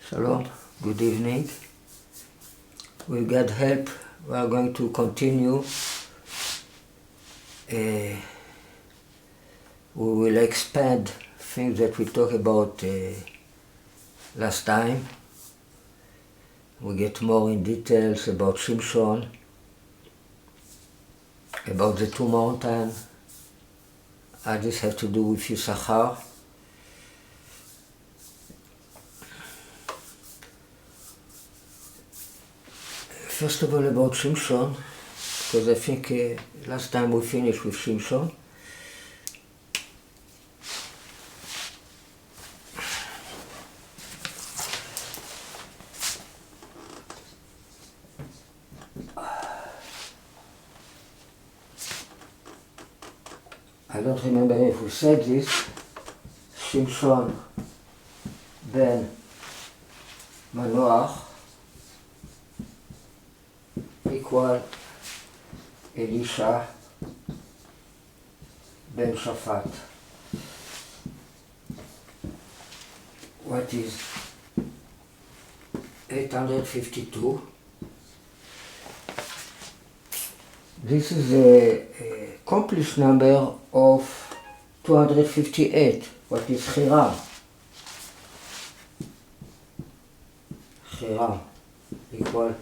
Shalom, good evening. With God's help, we are going to continue. We will expand things that we talked about last time. We get more in details about Shimshon, about the two mountains. How this have to do with Yisachar. First of all, about Shimshon, because I think last time we finished with Shimshon. I don't remember if we said this. Shimshon ben Manoach equal Elisha ben Shaphat. What is 852? This is a accomplished number of 258. What is Hiram? Hiram equal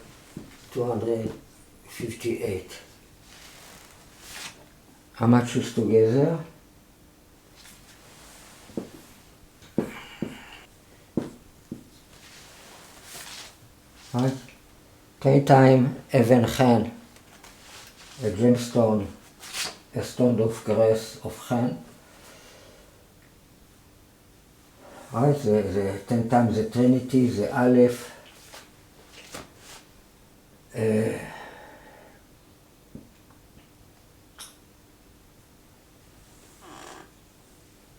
258. How much is together? Right? 10 times Even Chen, a gemstone, a stone of grass of Chen. Right? The 10 times the Trinity, the Aleph.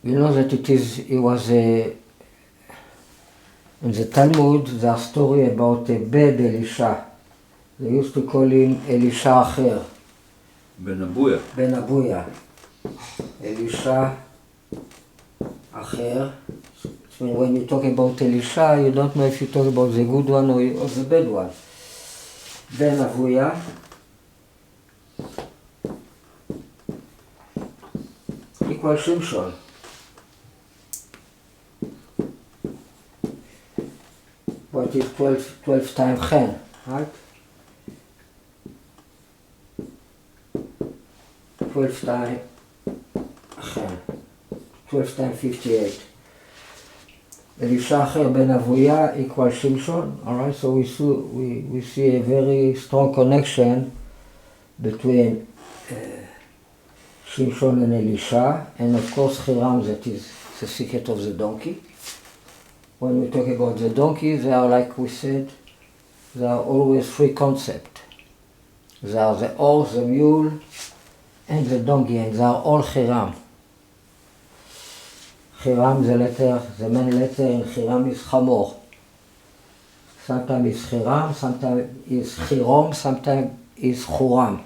You know that it was in the Talmud, there's a story about a bad Elisha. They used to call him Elisha Acher. Ben Abuya. Ben Abuya. Elisha Acher. So when you talk about Elisha, you don't know if you talk about the good one or the bad one. Ben Abuya equal Shimshon. What is 12 times Chen, right? 12 times Chen. 12 times 58. Elisha Acher ben Avuya equals Shimshon. Alright, so we see a very strong connection between Shimshon and Elisha, and of course Hiram, that is the secret of the donkey. When we talk about the donkey, they are, like we said, there are always three concepts. There are the horse, the mule, and the donkey, and they are all Hiram. Hiram, the main letter in Hiram is Chamor. Sometimes it's Hiram, sometimes it's Hirom, sometimes it's Churam.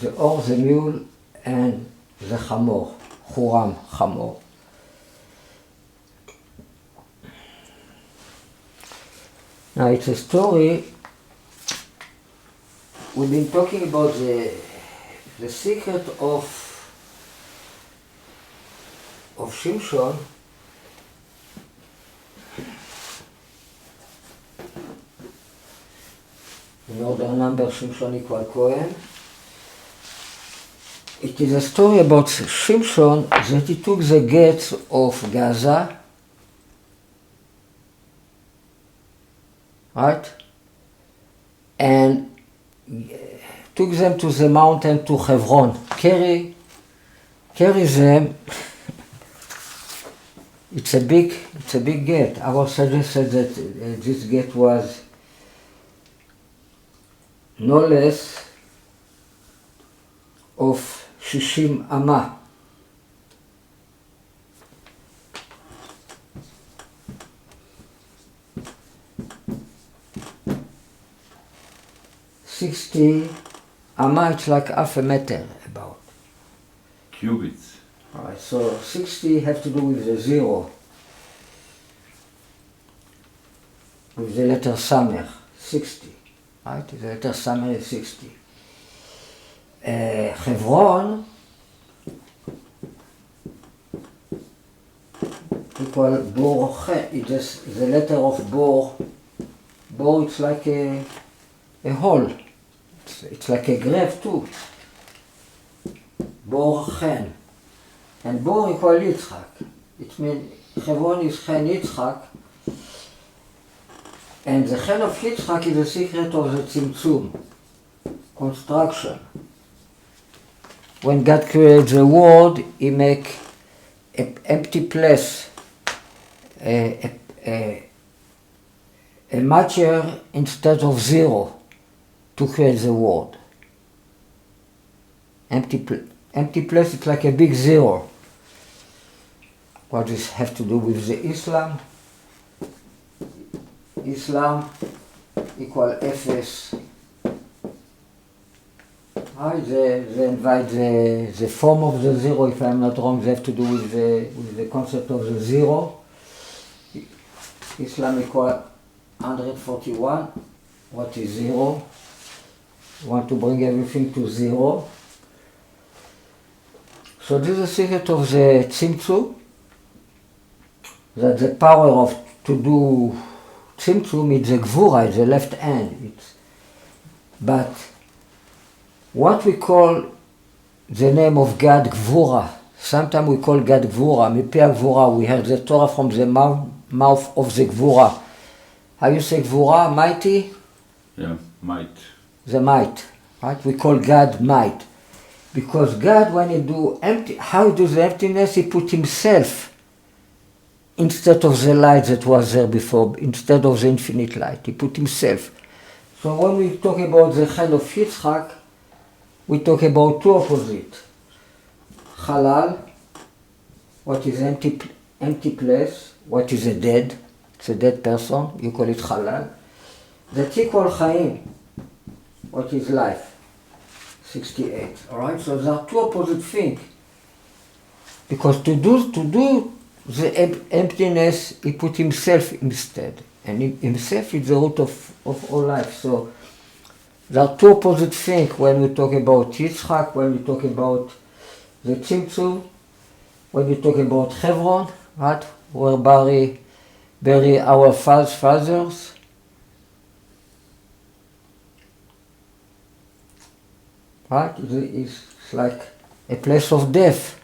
The horse, the mule, and the Chamor. Churam, Chamor. Now it's a story. We've been talking about the secret of Shimshon. In order number, Shimshon equal Cohen. It is a story about Shimshon that he took the gates of Gaza, right? And took them to the mountain to Hebron. Carry them. It's a big gate. I was suggested that this gate was no less of 60 Amah. It's like half a meter about. Cubits. Alright, so 60 have to do with the zero. with the letter Samer, 60. Right? The letter Samer is 60. Hebron equal Bor Chen. It is the letter of Bor. Bor, it's like a hole. It's like a grave too. Bor Chen. And Bor equal Yitzchak. It means Hebron is Chen Yitzchak. And the Chen of Yitzchak is the secret of the Tzimtzum, construction. When God creates the world, He make an empty place, a matter instead of zero to create the world. Empty place, it's like a big zero. What does this have to do with the Islam? Islam equal Efes. They invite the form of the zero, if I'm not wrong, they have to do with the concept of the zero. Islam equal 141. What is zero? You want to bring everything to zero. So this is the secret of the Tzimtzum, that the power of to do Tzimtzum is the Gvura, it's the left hand. But what we call the name of God Gvura, sometimes we call God Gvura, Mipia Gvura, we heard the Torah from the mouth of the Gvura. How you say Gvura? Mighty? Yeah, might. The might, right? We call God might. Because God, when He do empty, how He does the emptiness, He put Himself instead of the light that was there before, instead of the infinite light. He put Himself. So when we talk about the Chen of Yitzchak, we talk about two opposites. Halal, what is empty place, what is a dead, it's a dead person, you call it halal. That equal Chaim, what is life, 68. Alright, so there are two opposite things. Because to do the emptiness, He put Himself instead. And Himself is the root of all life. So there are two opposite things when we talk about Yitzchak, when we talk about the Tzimtzum, when we talk about Hebron, right? Where bury our fathers. Right? It's like a place of death,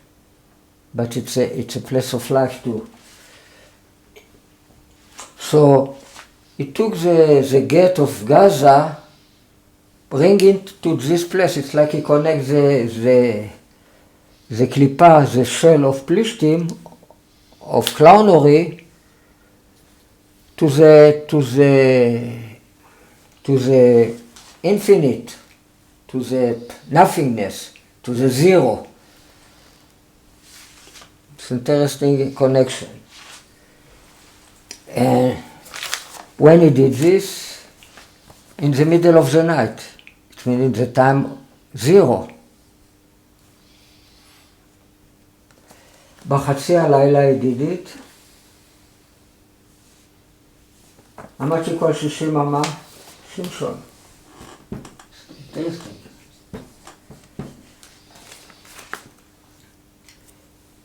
but it's a place of life too. So He took the gate of Gaza, bring it to this place. It's like He connects the klipa, the shell of Plishtim, of clownery, to the infinite, to the nothingness, to the zero. It's an interesting connection. And when He did this, in the middle of the night, it means in the time zero. בחצי הלילה He did it. אמרת שכל 60 אמה, שמשון. Interesting.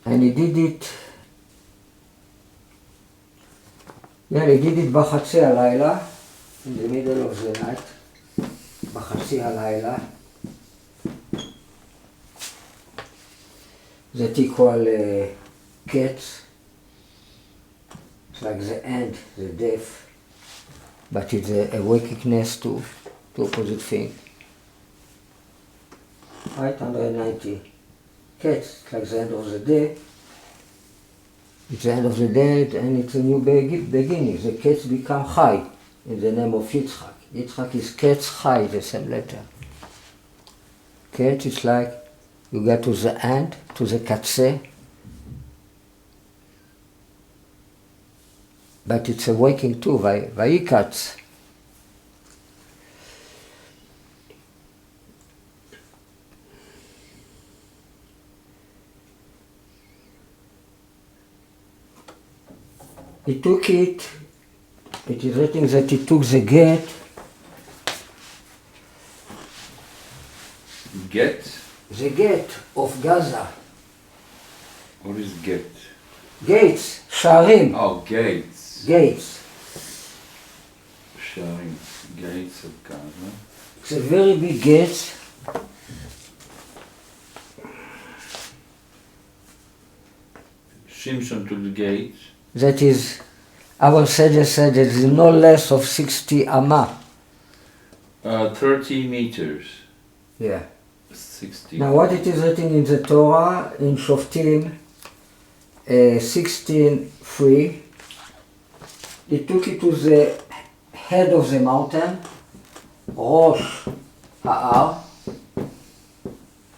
And He did it, He did it בחצי הלילה, in the middle of the night, בחצי הלילה. That equal cats. It's like the end, the death, but it's a awakeness to opposite thing. Right, 190. Cats, it's like the end of the day. It's the end of the day and it's a new beginning. The cats become high in the name of Yitzchak. Yitzchak is cats high, the same letter. Cat is like you get to the end, to the katse, but it's a waking too, vayikatz. He took it it is written that he took the gate. Get? The gate of Gaza. What is get? Gates, שערים. Oh, gates. Gates. Sharing gates of Gaza. It's a very big gates. Shimshon took the gates. That is, our sage said it is no less of 60 amma. 30 meters. Yeah. 60. Now what it is written in the Torah, in Shoftim 16:3, he took it to the head of the mountain, Rosh Ha'ar.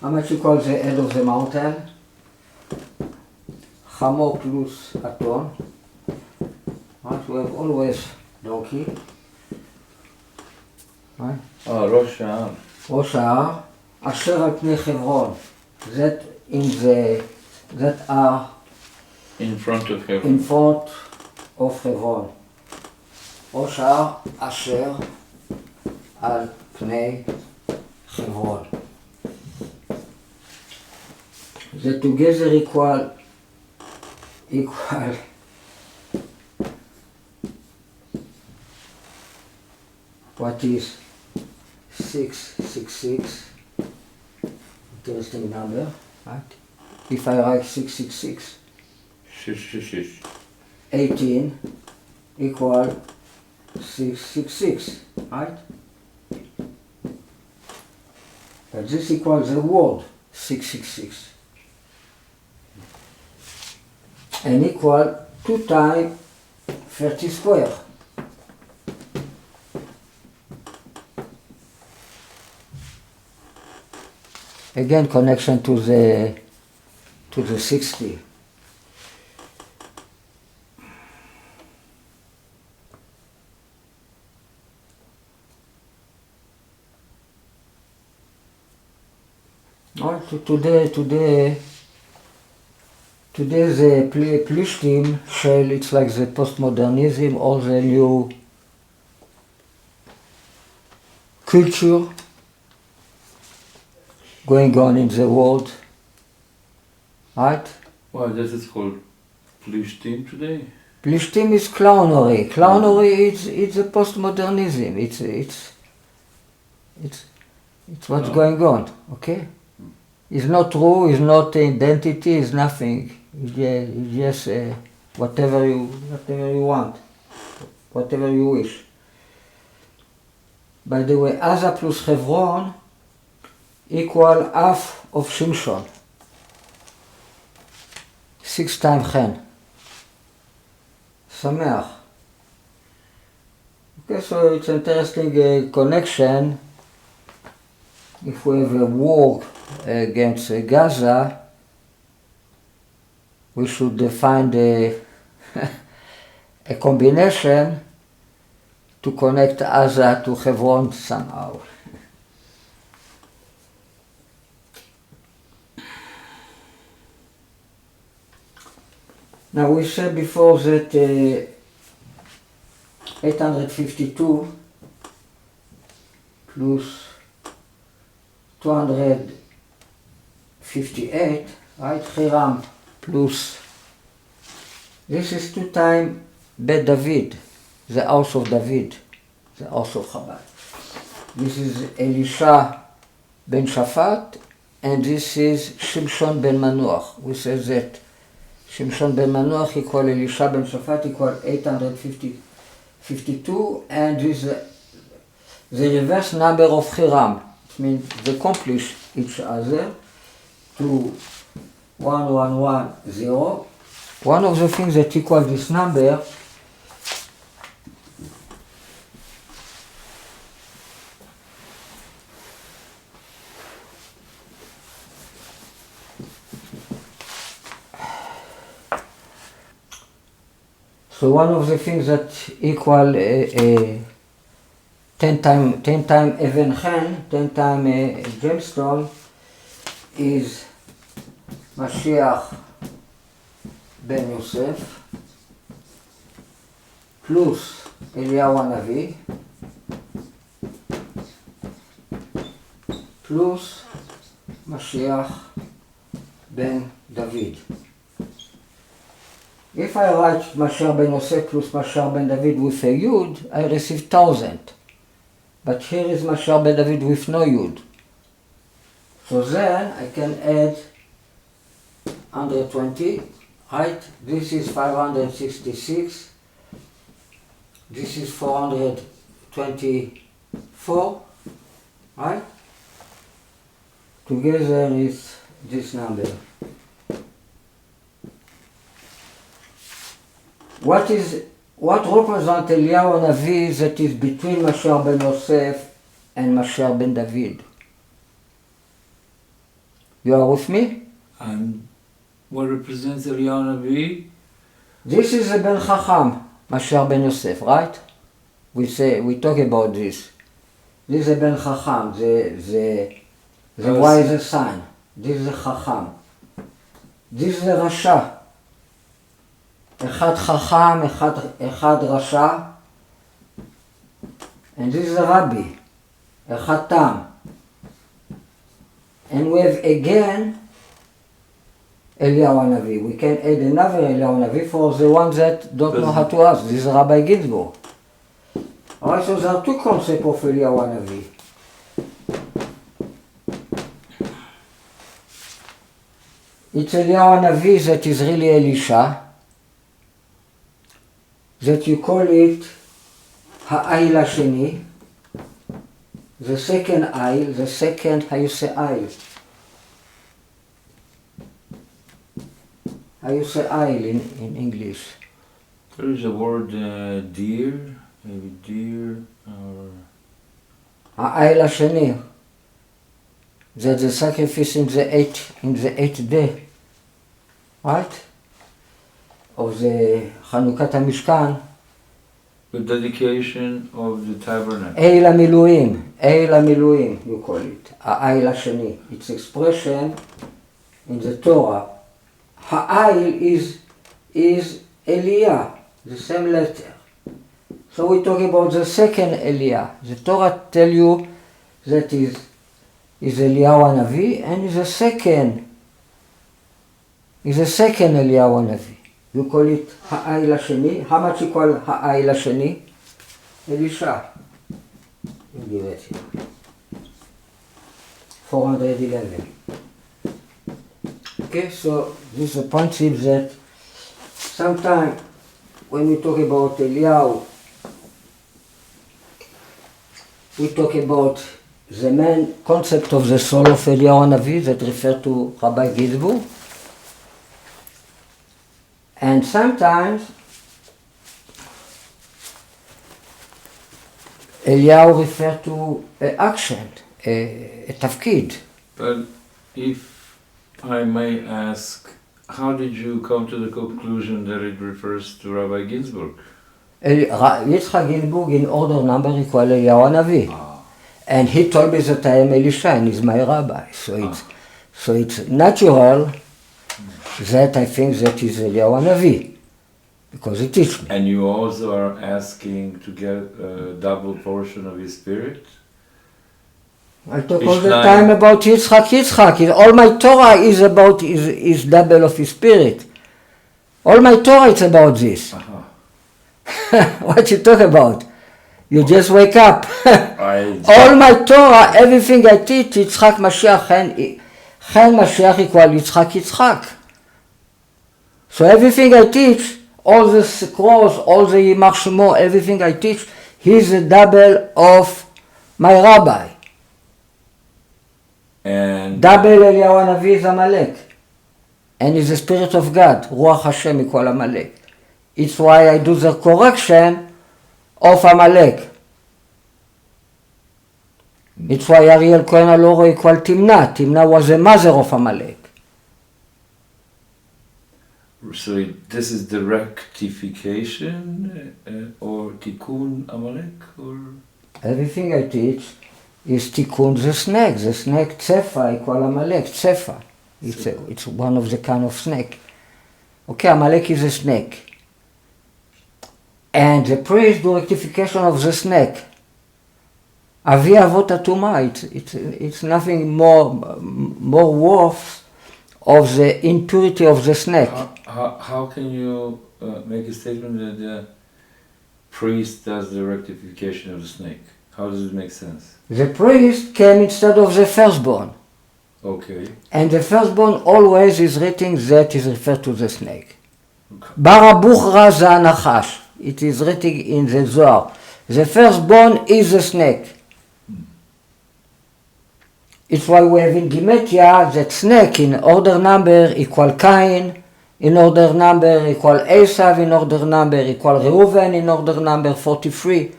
How much you call the head of the mountain? Chamo plus aton. Right, we have always donkey. Right? Rosh Ha'ar. ראש ההר, אשר על פני חברון, that are In front of Hebron. in front of חברון. ראש ההר אשר על פני חברון. זה together equal what is 666, interesting number, right? If I write 666, 18 equal 666, right? But this equals the word 666. And equal 2 times 30 square. Again, connection to the 60. Today the Plishtim shell, it's like the postmodernism, all the new culture going on in the world, right? Well, this is called Plishtim today. Plishtim is clownery. Clownery it's a postmodernism. It's what's going on. Okay, it's not true. It's not identity. It's nothing. It's just whatever you want, whatever you wish. By the way, Gaza plus Hebron equal half of Shimshon. 6 times Chen. Sameach. Okay, so it's an interesting connection. If we have a war against Gaza, we should find a combination to connect Gaza to Hebron somehow. Now we said before that 852 plus 258, right? Hiram plus, this is 2 times Bet David, the house of David, the house of Chabad. This is Elisha ben Shaphat, and this is Shimshon ben Manuach. We said that Shimshon ben Manuach equal Elisha ben Shaphat equal 852, and this is the reverse number of Hiram. It means they accomplish each other to 1110. One of the things that equal this number so one of the things that equal 10 time even chen, 10 time gemstone is Mashiach ben Yosef פלוס אליהו הנביא, פלוס משיח בן דוד. If I write משיח בן יוסף plus משיח בן דוד with a yud, I receive 1000. But here is משיח בן דוד with no yud. So then I can add 120, right? This is 566. This is 424, right? Together is this number. What represents Eliyahu Navi that is between Mashiach ben Yosef and Mashiach ben David? You are with me? And what represents Ariel Navi? This is the Ben Chacham, Mashiach ben Yosef, right? We talk about this. This is the Ben Chacham, the wisest son. This is the Chacham. This is the Rasha. אחד חכם, אחד רשע, and this is a rabbi, אחד תם. And we have again Eliyahu Hanavi. We can add another Eliyahu Hanavi for the ones that don't know how to ask. This is Rabbi Ginsburg. Alright, so there are two concepts of Eliyahu Hanavi. It's Eliyahu Hanavi that is really Elisha, that you call it העיל השני, the second עיל, the second, how you say עיל? How you say עיל in English? There is a word deer, maybe deer or... העיל השני, that the sacrifice in the eighth day, right? Of the Chanukat HaMishkan. The dedication of the tabernacle. Eil HaMiluim, you call it. Ha'ayil HaSheni. Its expression in the Torah. Ha'ayil is Eliah, the same letter. So we talk about the second Eliah. The Torah tell you that is Eliyahu Hanavi and is the second Eliyahu Hanavi. You call it העיל השני. How much you call העיל השני? Elisha. You give it here. 411. Okay, so this is a principle that sometimes when we talk about Eliyahu, we talk about the main concept of the soul of Eliyahu Hanavi that refer to Rabbi Ginsburg. And sometimes Eliyahu refers to an action, a תפקיד. But if I may ask, how did you come to the conclusion that it refers to Rabbi Ginsburg? Yitzchak Ginsburg in order number equal Eliyahu Hanavi. And he told me that I am Elisha and he's my rabbi. So it's natural that I think that is Eliyahu Hanavi, because he teaches me. And you also are asking to get a double portion of his spirit? I talk all the time about Yitzchak. All my Torah is about is double of his spirit. All my Torah is about this. What you talk about? You just wake up. All my Torah, everything I teach, Yitzchak Mashiach, Chen Mashiach equal Yitzchak. So everything I teach, all the scrolls, all the Yimach Shemo, everything I teach, he's the double of my rabbi. And double Eliyahu Hanavi is Amalek. And is the spirit of God, Ruach Hashem equal Amalek. It's why I do the correction of Amalek. It's why Ariel Cohen Alloro equal Timna. Timna was the mother of Amalek. so this is the rectification or tikkun Amalek? Or? Everything I teach is tikkun the snake. The snake tsefa equal Amalek. Tsefa. It's one of the kind of snake. Okay, Amalek is a snake. And the priest do rectification of the snake. Avi avot atuma, it's nothing more worth of the impurity of the snake. How can you make a statement that the priest does the rectification of the snake? How does it make sense? The priest came instead of the firstborn. Okay. And the firstborn always is written that is referred to the snake. Barabuchra za nachash. It is written in the Zohar. The firstborn is the snake. It's why we have in Gematria that snake in order number equal Cain, in order number equal Esav, in order number equal Reuven, in order number 43.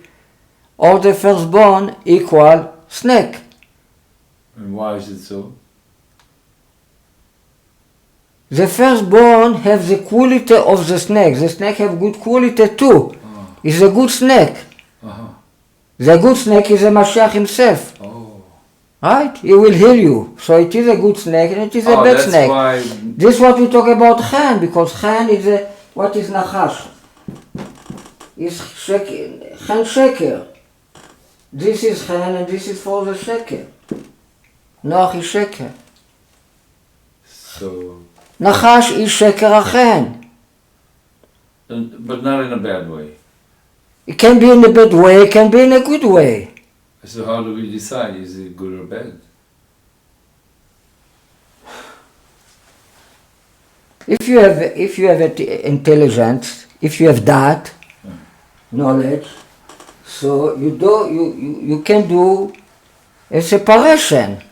All the firstborn equal snake. And why is it so? The firstborn have the quality of the snake. The snake have good quality too. It's a good snake. The good snake is the Mashiach himself. Right? He will heal you. So it is a good snake and it is a bad snake. Why... This is what we talk about Chen, because Chen is what is Nachash? It's Chen Sheker. This is Chen and this is for the Sheker. Noach is Sheker. So... Nachash is Sheker Achen. But not in a bad way. It can be in a bad way, it can be in a good way. So how do we decide, is it good or bad? If you have intelligence, if you have that, knowledge, so you can do a separation.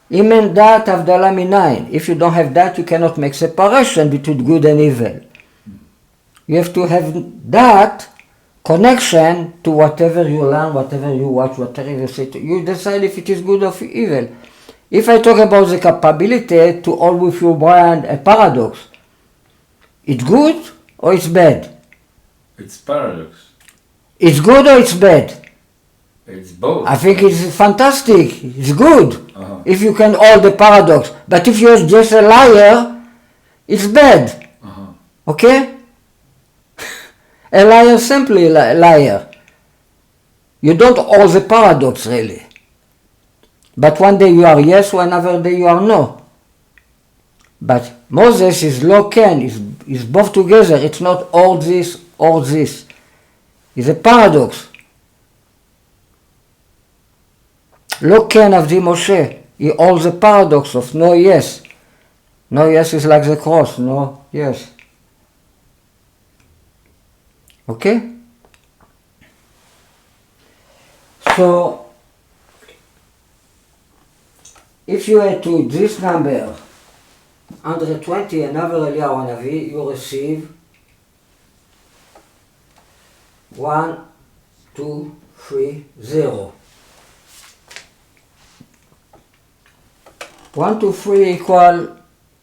Imen dat avdala minayin. If you don't have that, you cannot make separation between good and evil. You have to have that connection to whatever you learn, whatever you watch, whatever you say. You decide if it is good or evil. If I talk about the capability to hold with your brain a paradox, it's good or it's bad? It's paradox. It's good or it's bad? It's both. I think it's fantastic. It's good if you can hold the paradox. But if you're just a liar, it's bad. Okay? A liar simply a liar. You don't hold the paradox really. But one day you are yes, another day you are no. But Moses is lo ken, is both together. It's not all this or this. It's a paradox. Lo ken avdi Moshe. He holds the paradox of no yes. No yes is like the cross, no yes. Okay? So, if you add to this number 120, another Eliyahu Hanavi, you receive 1, 2, 3, 0. 1, 2, 3 equal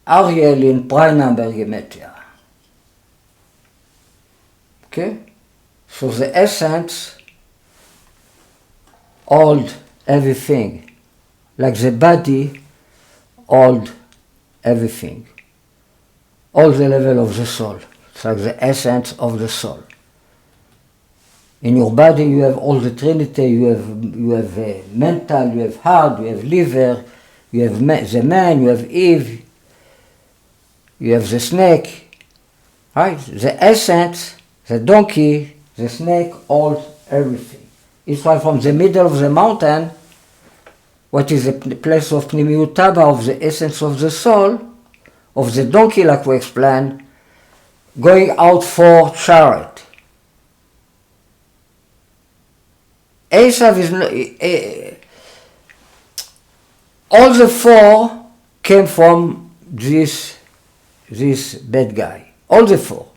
Ariel in prime number gematria. Okay? So the essence hold everything, like the body hold everything. All the level of the soul. It's like the essence of the soul. In your body you have all the Trinity, you have mental, you have heart, you have liver, you have the man, you have Eve, you have the snake. Right? The essence, the donkey, the snake holds everything. It's why from the middle of the mountain, what is the place of Pnimiut Taba, of the essence of the soul, of the donkey like we explained, going out for chariot. Esav is all the four came from this bad guy. All the four.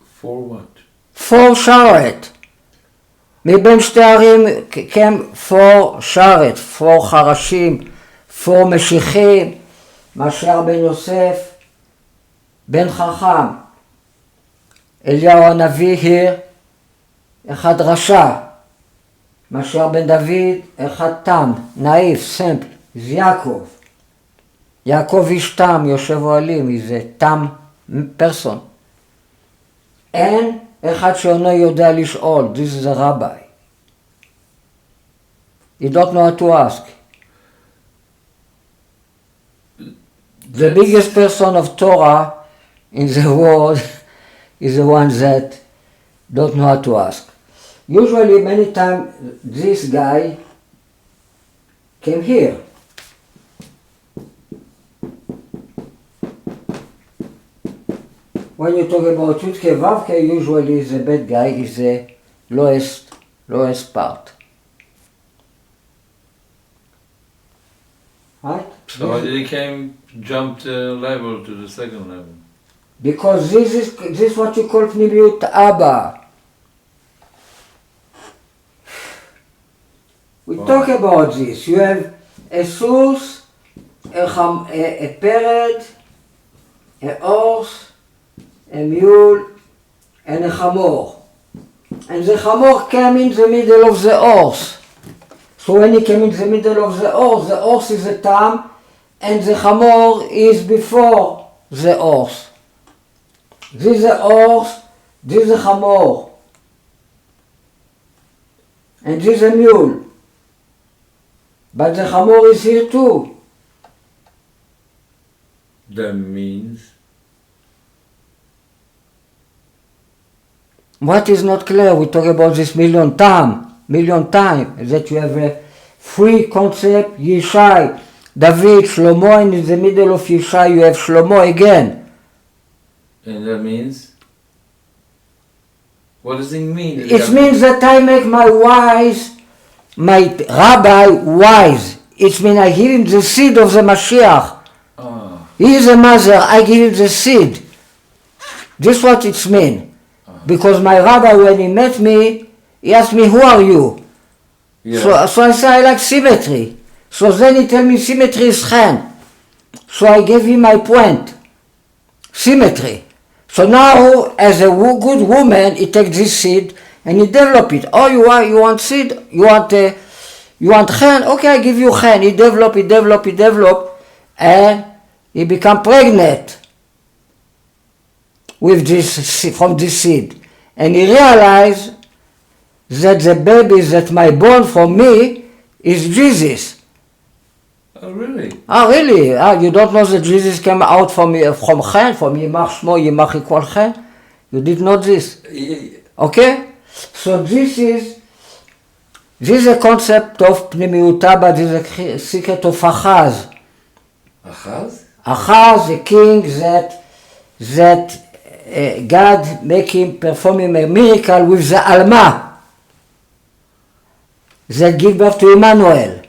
For what? For chariot. מבין שתי ערים came for chariot, for חרשים, for משיחים, מאשר בן יוסף, בן חכם. אליהו הנביא here, אחד רשע. מאשר בן דוד, אחד תם, נאיף, סמפל, זה יעקב. יעקב איש תם, יושב אוהלים, is a תם person. אין אחד שאינו יודע לשאול. This is a rabbi. You don't know how to ask. The biggest person of Torah in the world is the one that don't know how to ask. Usually, many times, this guy came here. When you talk about Yudke Vavke, usually the bad guy is the lowest part. Right? So how did he jump the level to the second level? Because this is what you call Pnimiut Abba. We talk about this. You have a sus, a parrot, a horse, a mule, and a chamor. And the chamor came in the middle of the horse. So when he came in the middle of the horse is a tam, and the chamor is before the horse. This is a horse, this is a chamor, and this is a mule. But the chamor is here too. That means? What is not clear? We talk about this million times, that you have a free concept, Yishai, David, Shlomo, and in the middle of Yishai you have Shlomo again. And that means? What does it mean? It means that I make my rabbi wise. It means I give him the seed of the Mashiach. Oh. He is a mother, I give him the seed. This is what it means. Because my rabbi, when he met me, he asked me, who are you? Yeah. So I said, I like symmetry. So then he told me symmetry is chen. So I gave him my point. Symmetry. So now, as a good woman, he takes this seed and he develop it. Oh, you want seed? You want chen? Okay, I give you chen. He develop, and he become pregnant with this, from this seed. And he realized that the baby that my born from me is Jesus. Oh, really? Ah, really? You don't know that Jesus came out from Chen, from Yimach Shmo, Yimach equal Chen? You did know this? Okay? So this is a concept of Pnimiut Abba, this is a secret of Achaz. Achaz? Achaz, the king that God make him performing a miracle with the Alma that give birth to Emmanuel.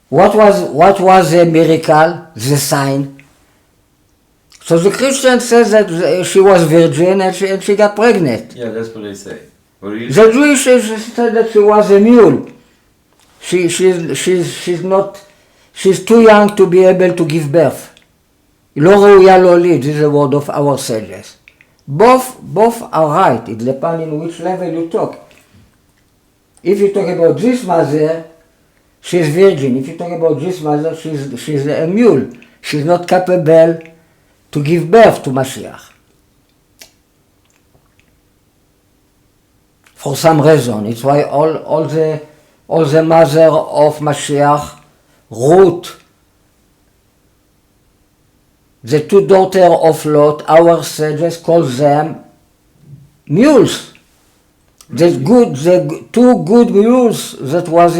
What was the miracle? The sign. So the Christian says that she was virgin and she got pregnant. Yeah, that's what they say. What do you The Jewish said that she was a mule. She's too young to be able to give birth. לא ראויה להוליד, this is the word of our sages. Both are right. It depends on which level you talk. If you talk about this mother, she's virgin. If you talk about this mother, she's a mule. She's not capable to give birth to Mashiach. For some reason. It's why all the mother of Mashiach, Ruth, the two daughters of Lot, our sages call them mules. The two good mules that was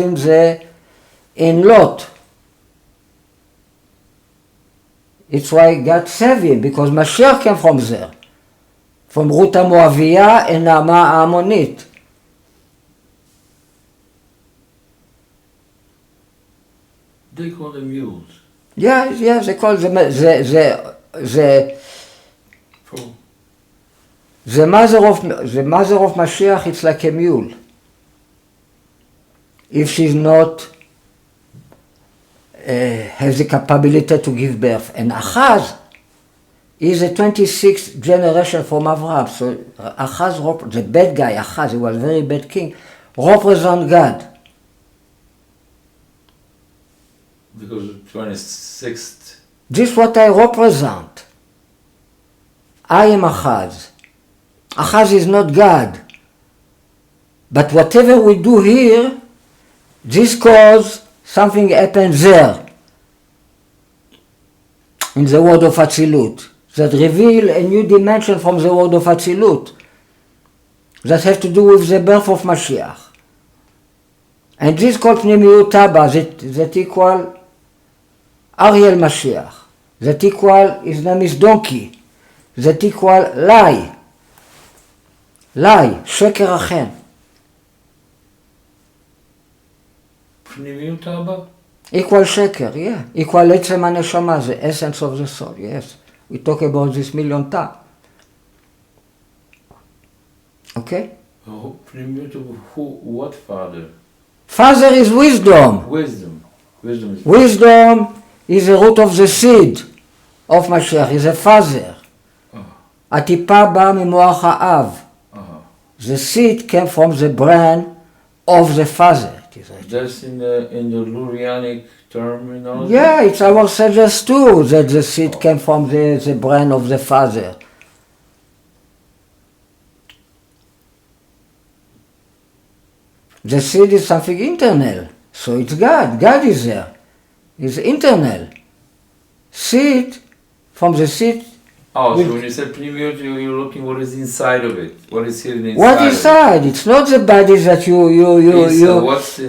in Lot. It's why God saved him, because Mashiach came from there. From Ruth HaMoaviyah and Naama Ammonit. They call them mules. Yeah, they call them the mother of Mashiach. It's like a mule. If she's not has the capability to give birth, and Achaz is the 26th generation from Avraham. So Achaz, the bad guy, Achaz, he was a very bad king, represent God. Because 26th. This is what I represent. I am Achaz. Achaz is not God. But whatever we do here, this cause something happens there, in the world of Atzilut, that reveal a new dimension from the world of Atzilut, that has to do with the birth of Mashiach. And this called Pnimiyut Abba, that equal Ariel Mashiach, that equal, his name is donkey, that equal lie, שקר אכן. פנימיות אבא? Equal שקר, yeah. Equal עצם הנשמה, the essence of the soul, yes. We talk about this million times. Okay? Oh, פנימיות אבא, what father? Father is wisdom. Wisdom. Wisdom is the root of the seed of Mashiach, is a father. הטיפה באה ממוח האב. The seed came from the brain of the father. That's in the Lurianic terminology? Yeah, it's our sages too, that the seed came from the brain of the father. The seed is something internal, so it's God. God is there. It's internal. Seed, from the seed. Oh, so when you say pnimiyut, you're looking what is inside of it. What is hidden inside What inside? It's not the body that what's the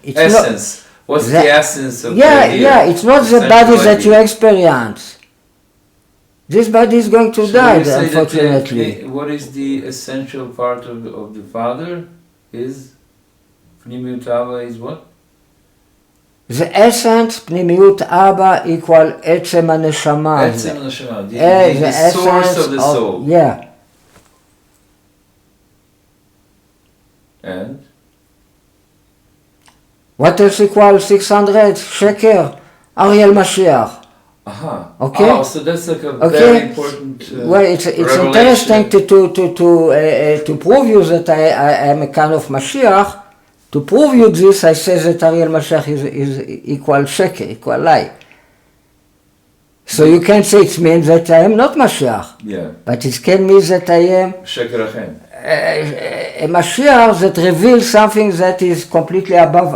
it's essence? What's the essence of the idea? Yeah, it's not the body that you experience. This body is going to die, unfortunately. What is the essential part of the Father? Is Pnimiyut Abba is what? The essence, Pnimiyut Abba equal Etzem HaNeshama. Etzem HaNeshama, the source of the soul. Yeah. And? What else equal 600? Sheker, Ariel Mashiach. Aha. Okay. Oh, so that's like a very important well, it's interesting to prove you that I am a kind of Mashiach. To prove you this, I say that Ariel Mashiach is equal sheker, equal lie. So you can say it means that I am not Mashiach. Yeah. But it can mean that I am sheker achen. A Mashiach that reveals something that is completely above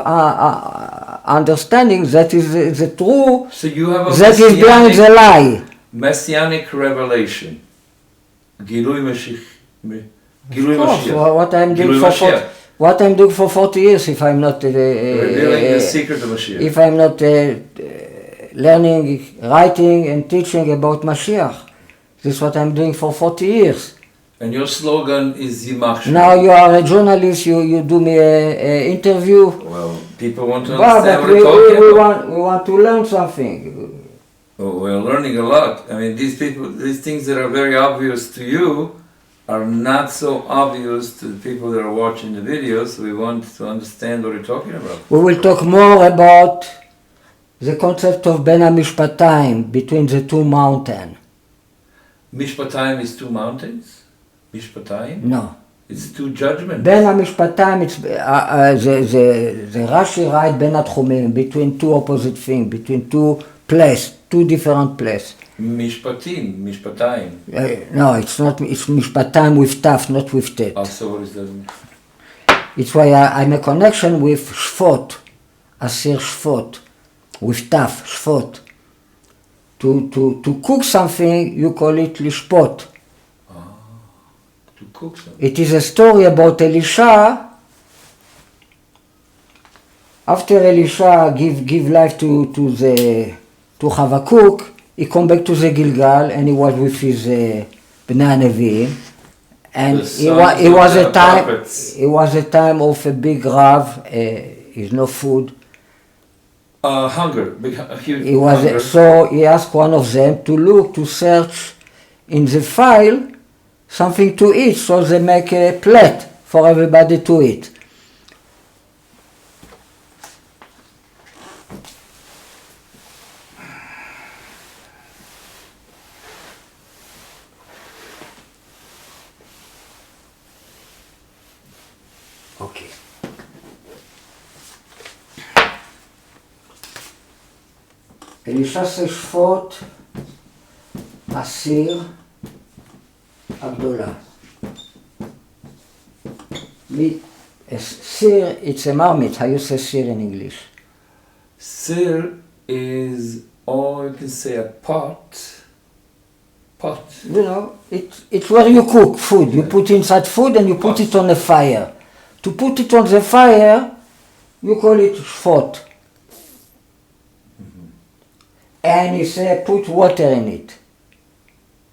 understanding, that is the true, so you have that is behind the lie. Messianic revelation. Gilui Mashiach. Of course, what I'm doing for 40 years if I'm not revealing the secret of Mashiach. If I'm not learning, writing and teaching about Mashiach. This is what I'm doing for 40 years. And your slogan is Yimach. Now you are a journalist, you do me an interview. Well, people want to understand what we're talking about. We want to learn something. Well, we're learning a lot. I mean, these things that are very obvious to you are not so obvious to the people that are watching the videos, so we want to understand what you're talking about. We will talk more about the concept of Ben HaMishpatayim, between the two mountains. Mishpatayim is two mountains? Mishpatayim? No. It's two judgments. Ben HaMishpatayim, it's the Rashi write Ben HaTchumim, between two opposite things, between two places, two different places. Mishpatayim. No, it's not. It's Mishpatayim with Taf, not with Tet. Oh, so what is that? It's why I make a connection with Shvot, Asir Shvot, with Taf, Shvot. To cook something, you call it Lishpot. To cook something. It is a story about Elisha. After Elisha give life to Habakkuk, he come back to the Gilgal and he was with his Bnei Nevi'im. And it was a time of a big rav, is no food. Hunger, huge hunger. So he asked one of them to search in the file something to eat, so they make a plate for everybody to eat. Okay. אלישע שפוט, הסיר הגדולה. Sir, it's a marmit. How you say sir in English? Sir is, or you can say a pot. Pot. You know, it's where you cook food. You put inside food and you put it on the fire. To put it on the fire, you call it shvot. And he said, put water in it.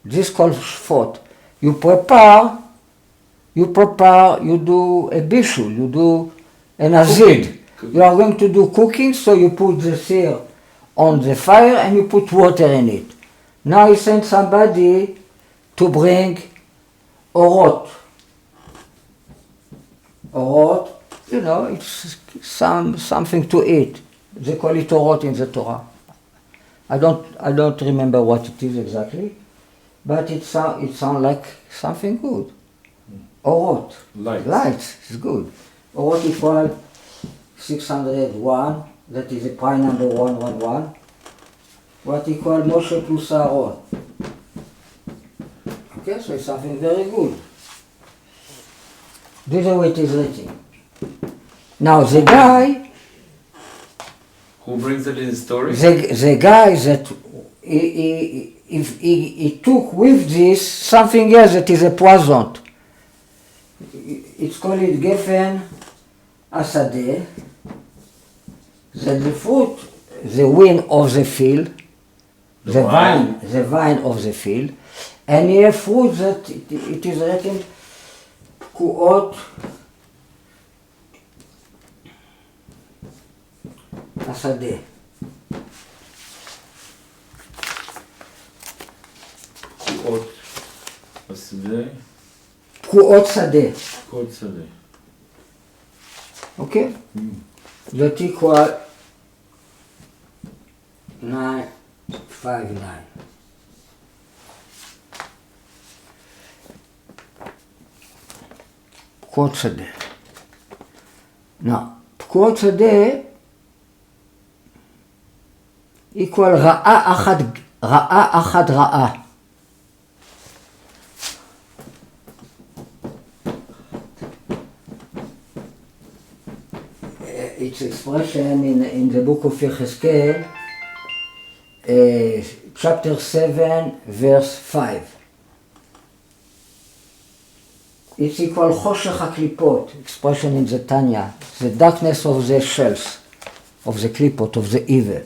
This is called shvot. You prepare, you do a bishul, you do an azid. You are going to do cooking, so you put the sir on the fire and you put water in it. Now he sent somebody to bring orot. Orot, you know, it's something to eat. They call it orot in the Torah. I don't remember what it is exactly, but it sounds like something good. Orot. Lights is good. Orot equal 601, that is a pi number 111. What equal Moshe plus Aaron. Okay, so it's something very good. This is the way it is written. Now the guy, who brings it in the story? The guy that he took with this something else that is a poison. It's called Geffen Asadeh. That the fruit, the wind of the field, the vine of the field, and here fruit that it is written Kuot Asadeh. Kuot Asadeh. Kuot Sadeh. Kuot Sadeh. Okay? That equal 959. Kuot Sadeh. Now, Kuot Sadeh equal רעה אחת רעה. It's expression in the book of Yechezkel, chapter 7, verse 5. It's equal חושך הקליפות, expression in the Tanya, the darkness of the shells, of the klipot, of the evil.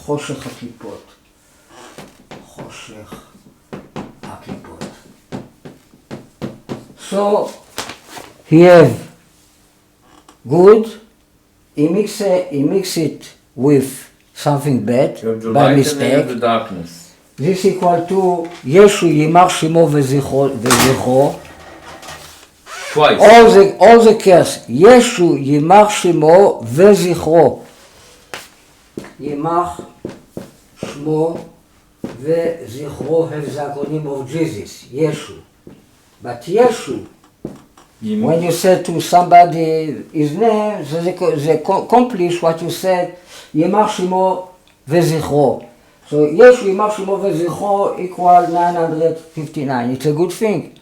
חושך הקליפות. חושך הקליפות. So, he have good, he mix it with something bad, You have the by light mistake. and you have the darkness. This equal to ישו יימח שמו וזכרו. Twice. All the curse. ישו יימח שמו וזכרו. יימח שמו וזכרו have the acronym of Jesus, ישו. But ישו, when you say to somebody his name, they accomplish what you said, יימח שמו וזכרו. So ישו יימח שמו וזכרו equal 959. It's a good thing.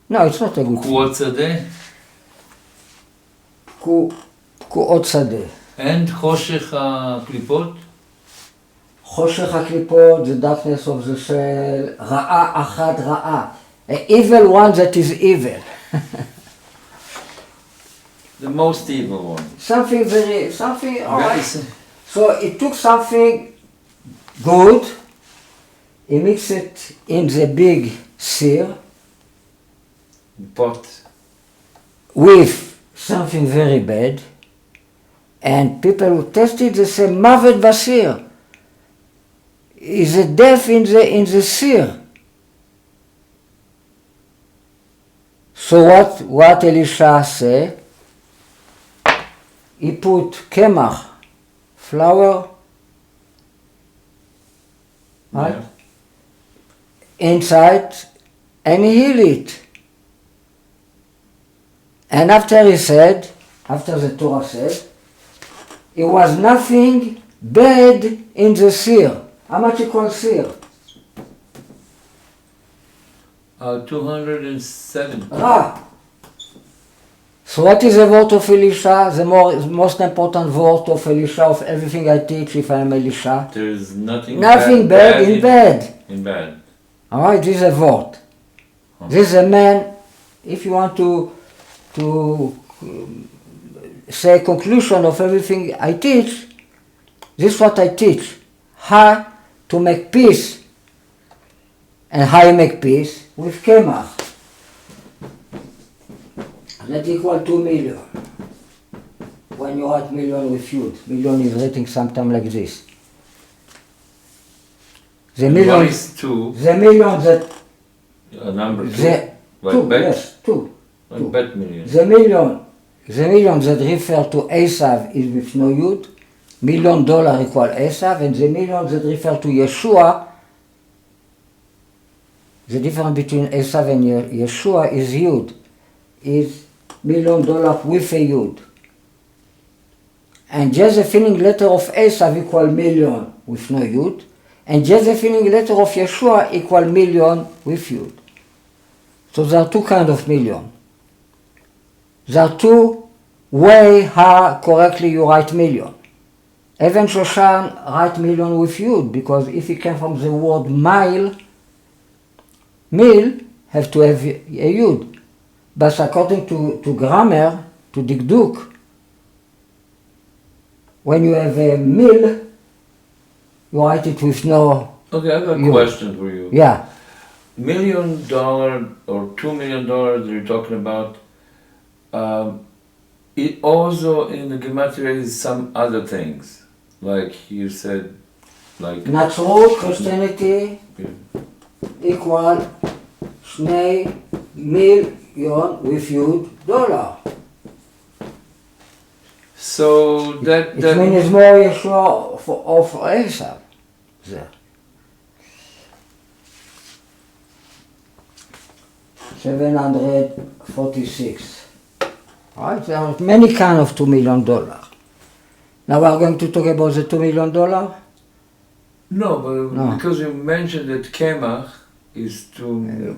No, it's not a good thing. Kuot Sadeh. Kuot Sadeh. And חושך הקליפות. חושך הקליפות, the darkness of the shell, רעה אחת רעה. An evil one that is evil. The most evil one. Something, alright. So it took something good, he mixed it in the big sear Pot. with something very bad, and people who tested, they say, Mavet Basir. Is a death in the sear. So what Elisha say? He put kemach, flour, right? Yeah. Inside, and he healed it. And after the Torah said, it was nothing bad in the sear. How much you call sear? 207. Ra. So what is the word of Elisha? The most important word of Elisha of everything I teach if I am Elisha. There is nothing bad in bad. In bad. Alright, this is a word. This is a man, if you want to say a conclusion of everything I teach, this is what I teach. How to make peace. And how you make peace? With Kemach. That equal 2 million. When you write million with Yud, million is written sometimes like this. The million, one is 2. The million that... number 2. Like 2, bet? Yes, 2. Like 2. Bet million. The million that refer to Esav is with no Yud. $1 million equal Esav, and the million that refer to Yeshua, the difference between Esav and Yeshua is Yud, is $1 million with a Yud. And Josephine letter of Esav equal million with no Yud, and Josephine letter of Yeshua equal million with Yud. So there are two kinds of million. There are two ways how correctly you write million. Even Shoshan write million with Yud, because if it came from the word mile have to have a Yud. But according to grammar, to Dikduk, when you have a mil, you write it with no... Okay, I have a question for you. Yeah. $1 million or $2 million that you're talking about, it also in the Gematria is some other things. Like you said, like... Natural Christianity equal 2 million with Yud dollar. So that it means more Yeshua of Esav there. 746. Right, there are many kinds of $2 million. Now we are going to talk about the $2 million? No, but because you mentioned that Kemach is to...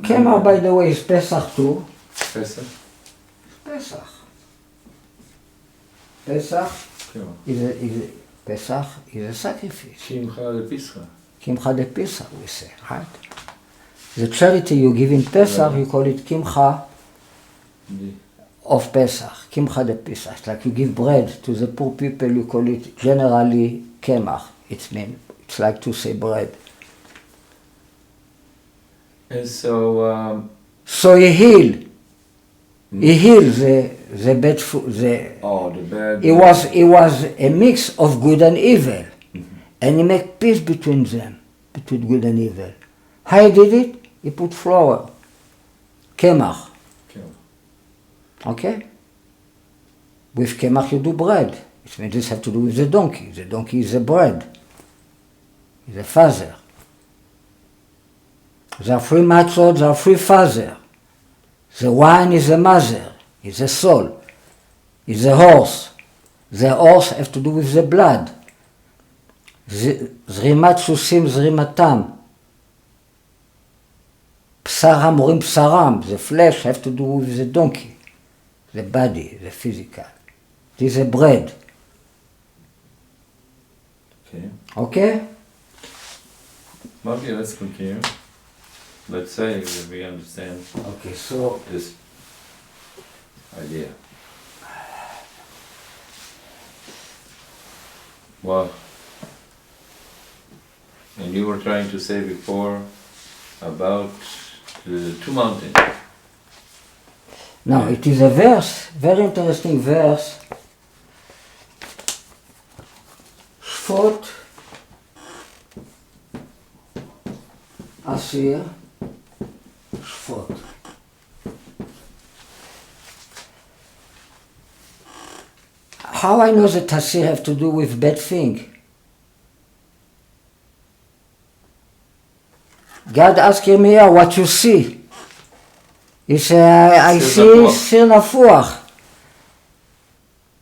Kemach, by the way, is Pesach too. Pesach? Pesach. Pesach is a sacrifice. Kimcha de Pesach. Kimcha de Pesach, we say, right? The charity you give in Pesach, you call it Kimcha of Pesach, Kimcha de Pesach. It's like you give bread to the poor people, you call it generally Kemach. It's like to say bread. And so... So he healed. He healed the bad food. The bad... It was a mix of good and evil. And he made peace between them, between good and evil. How he did it? He put flour, Kemach. Okay? With Kemach you do bread. It means this has to do with the donkey. The donkey is the bread. Is the father. There are 3 matzot, there are 3 father. The wine is the mother, is the soul, is the horse. The horse has to do with the blood. Zrimat susim zrimatam. Psaram rim psaram. The flesh has to do with the donkey, the body, the physical. It is a bread. Okay. Okay? Okay, let's continue. Let's say that we understand. Okay, so this idea. Well, and you were trying to say before about the 2 mountains. Now it is a verse, very interesting verse. Shfot, Asir, Shfot. How I know that Asir have to do with bad thing? God asked Yirmiyahu what you see. He said, I see Sir Nafuach.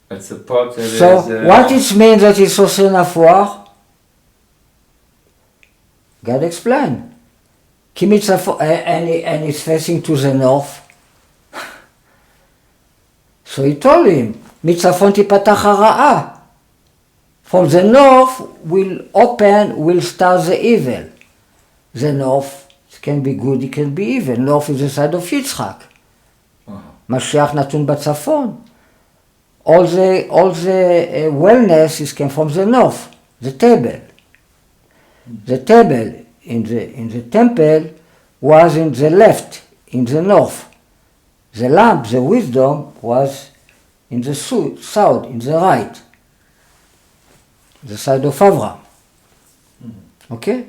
It's a pot that so is... what it means that he saw Sir Nafuach? God explained. And it's facing to the north. So he told him, מצפון תיפתח הרעה. From the north will start the evil. The north can be good, it can be evil. North is the side of יצחק. משיח נתון בצפון. All the wellness is came from the north, the table. The table in the temple was in the left, in the north. The lamp, the wisdom, was in the south, in the right. The side of Avraham. Okay?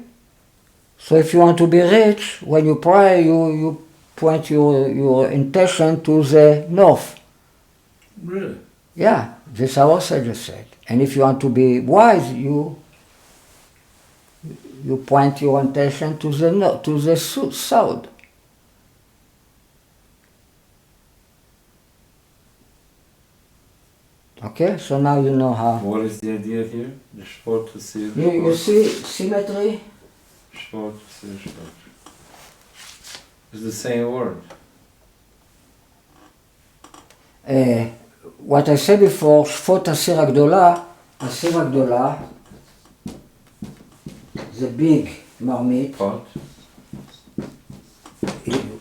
So if you want to be rich, when you pray, you point your intention to the north. Really? Yeah, this our sages said. And if you want to be wise, you point your intention to the north, to the south. Okay, so now you know how. What is the idea here? The shvot to see. You see symmetry? Shvot to see shvot. It's the same word. What I said before, שפוט הסיר הגדולה, the big marmit, Pot.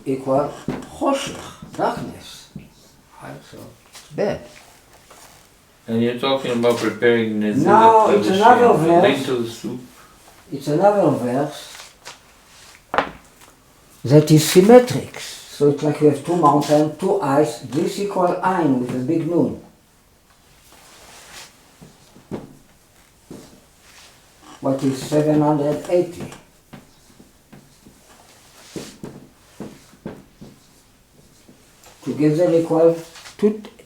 equal חושך, darkness. Right, so it's bad. And you're talking about preparing the Now, it's another verse. lentil soup. It's another verse that is symmetric. So it's like you have two mountains, two eyes. This equal Ein with a big nun. What is 780? Together equal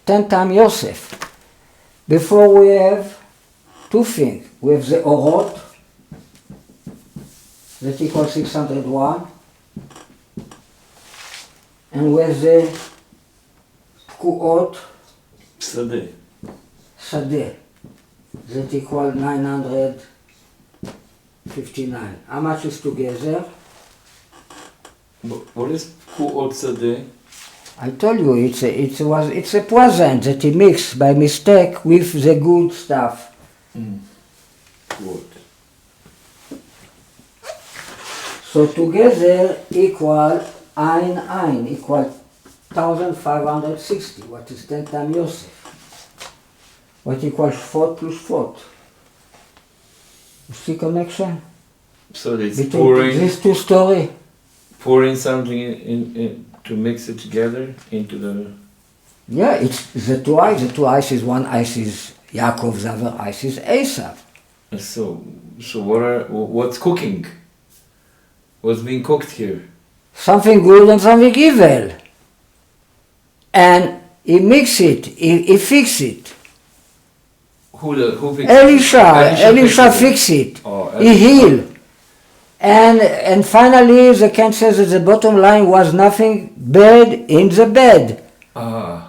10 times Yosef. Before we have two things. We have the Orot, that equals 601, and we have the Pkuot, Sadeh. Sadeh, that equals 959. How much is together? What is Kuot Sadeh? I told you it's a poison that he mixed by mistake with the good stuff. Kuot. So together equal Ein equal 1560, what is 10 times Yosef. What equals 4 plus 4. You see connection? So it's Between pouring, these two stories? pouring something in to mix it together into the. Yeah, it's the two eyes. The two eyes is one eyes is Yaakov, the other eyes is Esav. So what's cooking? What's being cooked here? Something good and something evil. And he mix it, he fix it. Who fixed Elisha fix it. Oh, He heal. And finally the king says that the bottom line was nothing bad in the bad.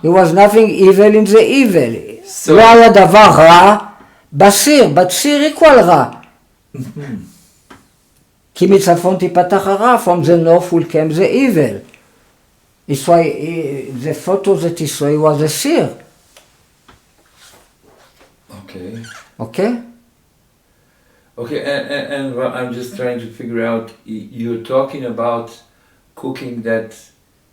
There was nothing evil in the evil. So- לא היה דבר רע בסיר, but סיר equal רע. כי מצפון תיפתח הרע, from the north will come the evil. It's why the photo that he saw was a sir. Okay. Okay? Okay, and well, I'm just trying to figure out. You're talking about cooking that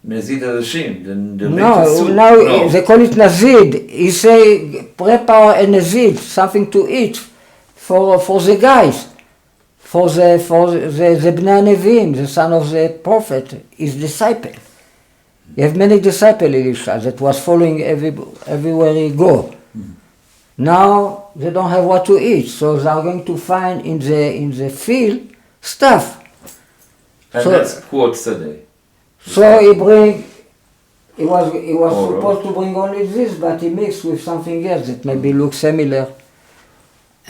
Nazid Adashim, the lentil soup. No, they call it Nazid. He say, prepare a Nazid, something to eat for the guys, for the Bnei Nevi'im, the son of the prophet, his disciple. You have many disciples, Elisha, that was following everywhere he go. Now they don't have what to eat, so they are going to find in the field stuff. And So- that's Kuot Sadeh. So he was All supposed to bring only this, but he mixed with something else that maybe looks similar.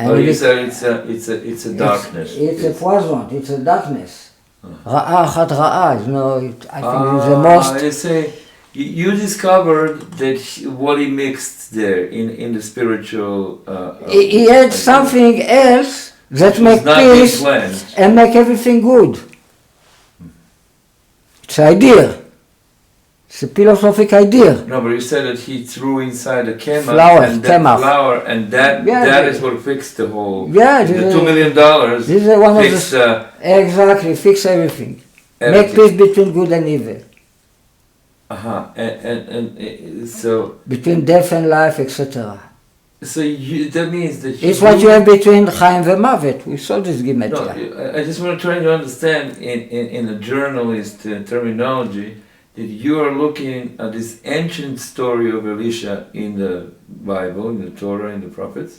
Oh, you said it's a darkness. It's a poison. It's a darkness. רעה אחת רעה. I think it's the most. You say you discovered that what he mixed there in the spiritual. He had something else that was make not being peace planned. and make everything good. It's idea. It's a philosophic idea. No, but you said that he threw inside a kemach Flour, and that kemach. flour, and that Yeah, that the- is what fixed the whole. Yeah, the this $2 million is one of fixed the exactly fix everything. Make everything. peace between good and evil, And so between death and life, etc. that means that It's what you have between Chaim and Mavet. We saw this No, gematria. I just want to try to understand in a journalist terminology that you are looking at this ancient story of Elisha in the Bible, in the Torah, in the prophets,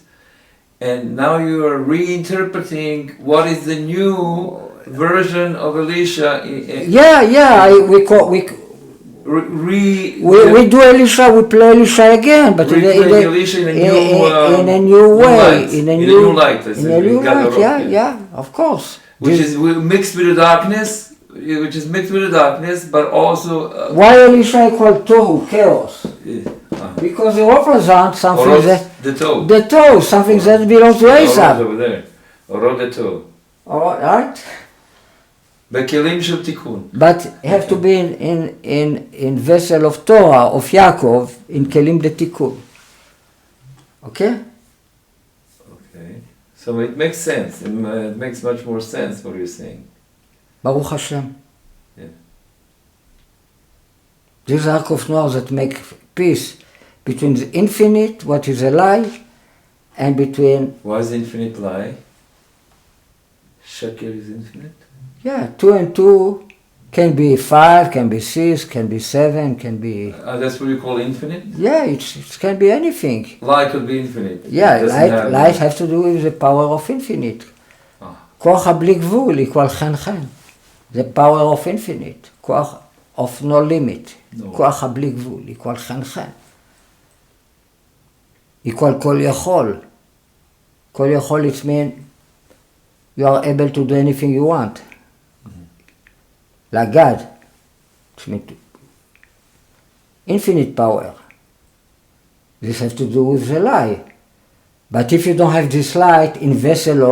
and now you are reinterpreting what is the new version of Elisha. We do Elisha, we play Elisha again, but Elisha in a new way, in a new light, yeah, of course. Which is mixed with the darkness, but also. Why Elisha equal Tohu, chaos? Because it represents something the toe. The toe, something that belongs to Esau. over there. Orod the toe. All right. בכלים של תיקון. But it have to be in vessel of Torah, of Yaakov, in kelim de tikkun. Okay? Okay. So it makes sense. It makes much more sense what you're saying. Baruch Hashem. Yeah. This arc of Noah that make peace between the infinite, what is a lie, and between... Why is infinite lie? Sheker is infinite? Yeah, 2 and 2 can be 5, can be 6, can be 7, can be... That's what you call infinite? Yeah, it can be anything. Light could be infinite. Yeah, light has to do with the power of infinite. כוח הבלי גבול equal חן חן. The power of infinite. כוח of no limit. כוח הבלי גבול equal חן חן. equal כל יכול. כל יכול it means you are able to do anything you want. Like God. It means infinite power. This has to do with the lie. But if you don't have this light in vessel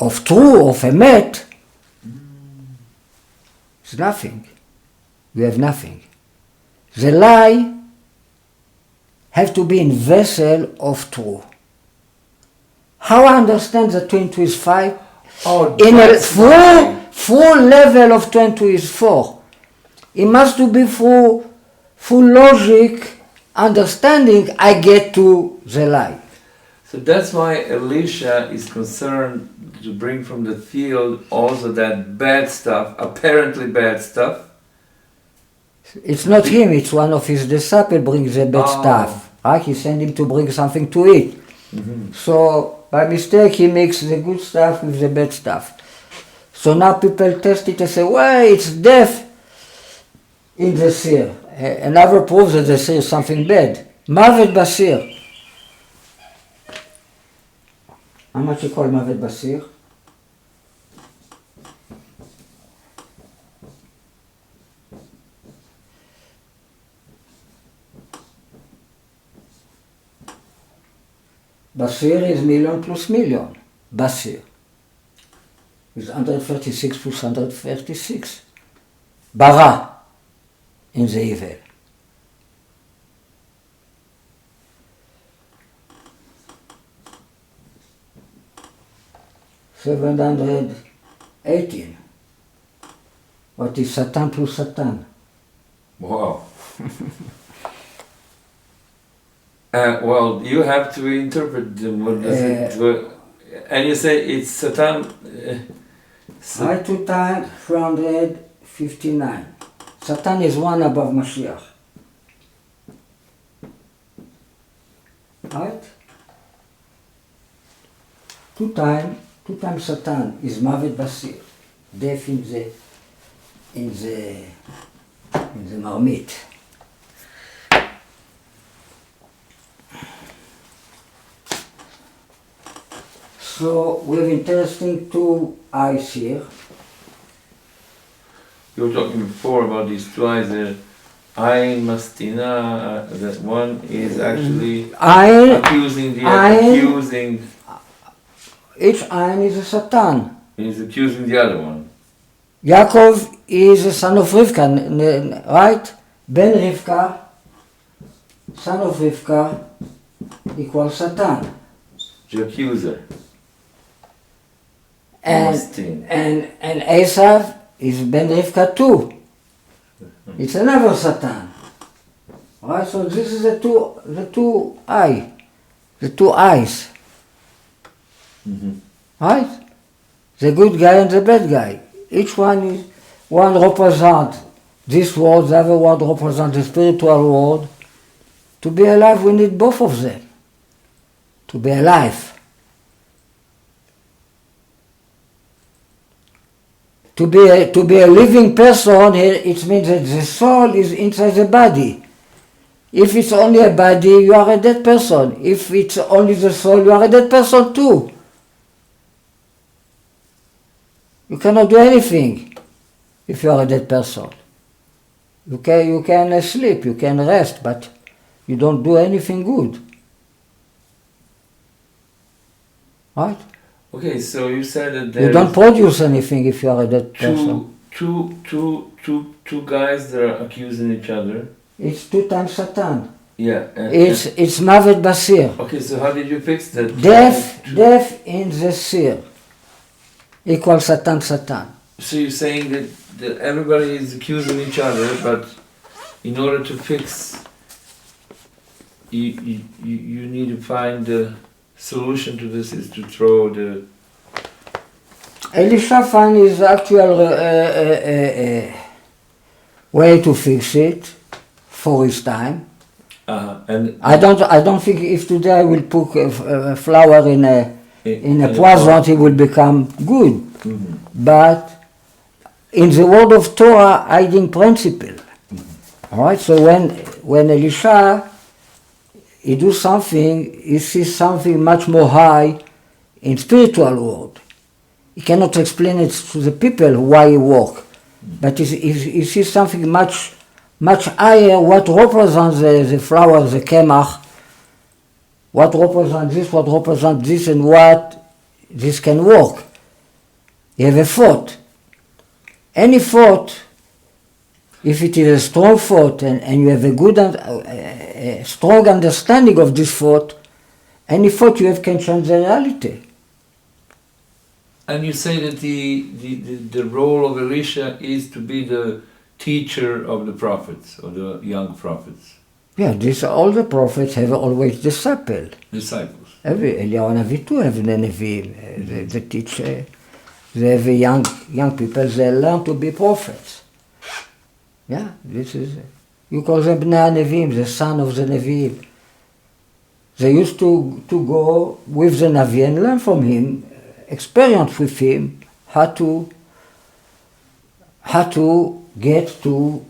of true, of emet, it's nothing. You have nothing. The lie have to be in vessel of true. How I understand that 22 is 5? In a full level of 22 is 4. It must to be full logic, understanding, I get to the light. So that's why Elisha is concerned to bring from the field also that bad stuff, apparently bad stuff. It's not him, it's one of his disciples brings the bad stuff. Right? He sent him to bring something to eat. Mm-hmm. So by mistake he mixed the good stuff with the bad stuff. So now people test it and say, well, it's death in the seer. Another proves that the seer is something bad. Mavet basir. How much you call Mavet basir? Basir is million plus million. Basir. It's 136 plus 136. Bara in the evil. $718. What is Satan plus Satan? Wow. Well, you have to interpret them. What does it? And you say it's Satan. I 2 times 359. Satan is 1 above Mashiach. Right? 2 times Satan is Mavet Basir. Death in the marmit. So we have interesting 2 eyes here. You were talking before about these 2 eyes there. Ayin Mastina, that one is actually accusing the accusing. Each ayin is a Satan. He's accusing the other one. Yaakov is a son of Rivka, right? Ben Rivka, son of Rivka, equals Satan. The accuser. And Esav is Ben Rivka too. It's another Satan. Right? So this is the two eyes. Right? The good guy and the bad guy. Each one represents this world, the other world represents the spiritual world. To be alive, we need both of them. To be alive. To be a living person, it means that the soul is inside the body. If it's only a body, you are a dead person. If it's only the soul, you are a dead person too. You cannot do anything if you are a dead person. You can sleep, you can rest, but you don't do anything good. Right? Okay, so you said that there you don't produce anything if you are a dead person. Two guys that are accusing each other. It's 2 times Satan. Yeah. It's Mavet Basir. Okay, so how did you fix that? Death in the seer equals Satan. So you're saying that everybody is accusing each other, but in order to fix, you need to find the solution to this is to throw the... Elisha found his actual way to fix it for his time. And I don't think if today I will put a flower in a poison, it will become good. Mm-hmm. But in the word of Torah, hiding principle. Mm-hmm. All right. So when Elisha he do something, he sees something much more high in spiritual world. He cannot explain it to the people why he work, mm-hmm. But he sees something much higher, what represents the flowers, the kemach, what represents this, and what this can work. You have a thought. Any thought, if it is a strong thought and you have a good a strong understanding of this thought, any thought you have can change the reality. And you say that the role of Elisha is to be the teacher of the prophets, of the young prophets. Yeah, all the prophets have always disciples. Eliyahu Navi too have the Nevi'im, the teacher. They have young people, they learn to be prophets. Yeah, this is, you call them Bnei Nevi'im, the son of the Nevi'im. They used to go with the Navi and learn from him, experience with him, how to get to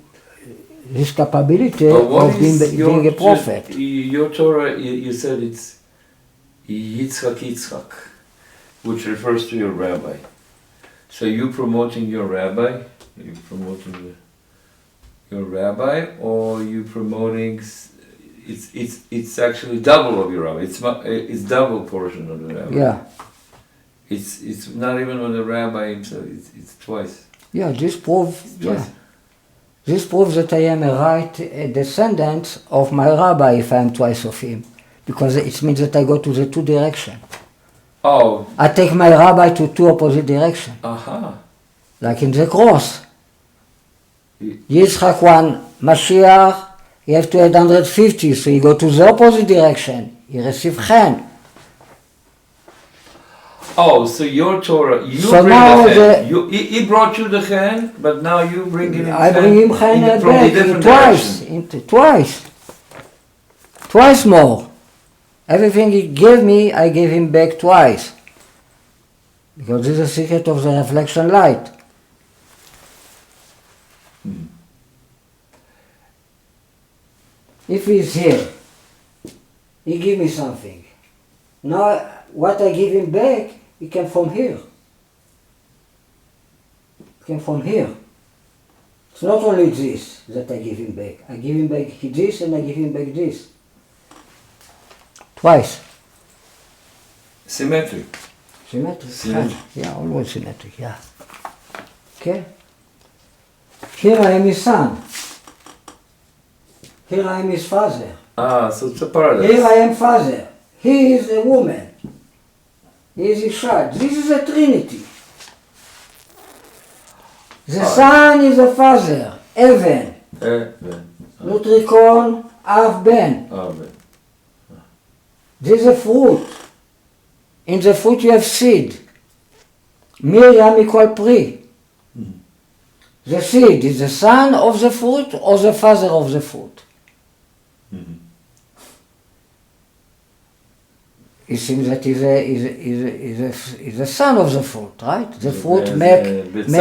this capability of being a prophet. Your Torah, you said it's Yitzchak, which refers to your rabbi. So you promoting your rabbi? You promoting your rabbi, or you promoting? It's actually double of your rabbi. It's double portion of the rabbi. Yeah. It's not even on the rabbi himself. It's twice. Yeah, this proves. Yeah. This proves that I am a right descendant of my rabbi if I am twice of him, because it means that I go to the two directions. Oh. I take my rabbi to two opposite directions. Like in the cross. Yitzchak won Mashiach, he have to add 150, so he go to the opposite direction. He receive Chen. Oh, so your Torah, you so bring now the Chen. He brought you the Chen, but now you bring him I bring him Chen back twice more. Everything he gave me, I gave him back twice. Because this is the secret of the reflection light. If he's here, he give me something. Now, what I give him back, it came from here. It came from here. It's not only this that I give him back. I give him back this and I give him back this. Twice. Symmetric. Symmetric. Yeah, always symmetric, yeah. Okay? Here I am his son. Here I am his father. So it's a paradox. Here I am father. He is a woman. He is his child. This is a trinity. The son is the father, Evan. Nutricon, Av Ben. This is a fruit. In the fruit you have seed. Miriam equal pri. The seed is the son of the fruit or the father of the fruit. It seems that is the son of the fruit, right? The fruit make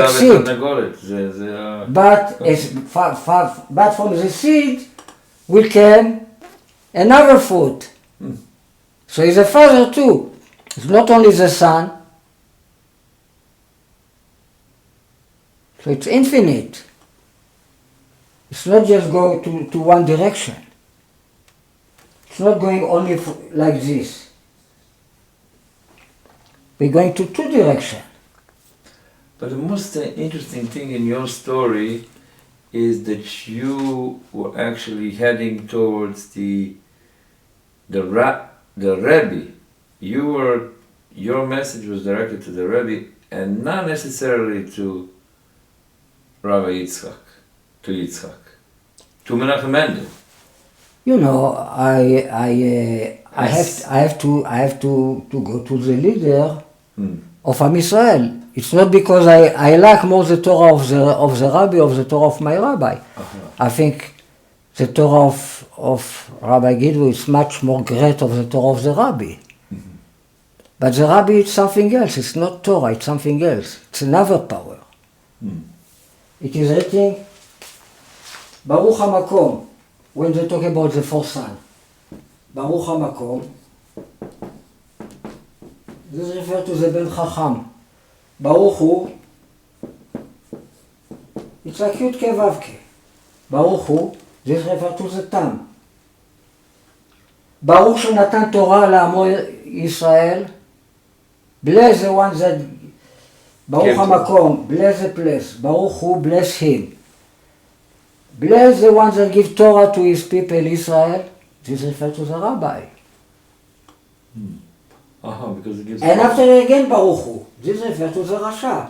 seed. But from the seed will come another fruit. So he's a father too. It's not only the son. So it's infinite. It's not just going to one direction. It's not going only like this. We're going to two directions. But the most interesting thing in your story is that you were actually heading towards the Rebbe. Your message was directed to the Rebbe and not necessarily to Rabbi Yitzchak, to Menachem Mendel. You know, I have to go to the leader of Am Israel. It's not because I like more the Torah of the Rabbi of the Torah of my rabbi. I think the Torah of Rabbi Gidlu is much more great of the Torah of the Rabbi. But the Rabbi is something else. It's not Torah. It's something else. It's another power. It is written Baruch HaMakom when they talk about the fourth son. Baruch HaMakom. This refers to the Ben Chacham. Baruch Hu. It's like Yud Ke Vav Ke. Baruch Hu. This refers to the Tam. Baruch Shenatan Torah L'Amo Yisrael. Bless the one that Baruch HaMakom, bless the place. Baruch Hu, bless him. Bless the one that give Torah to his people Israel. This refers to the rabbi. Because it gives. And after again Baruch Hu. This refers to the Rasha.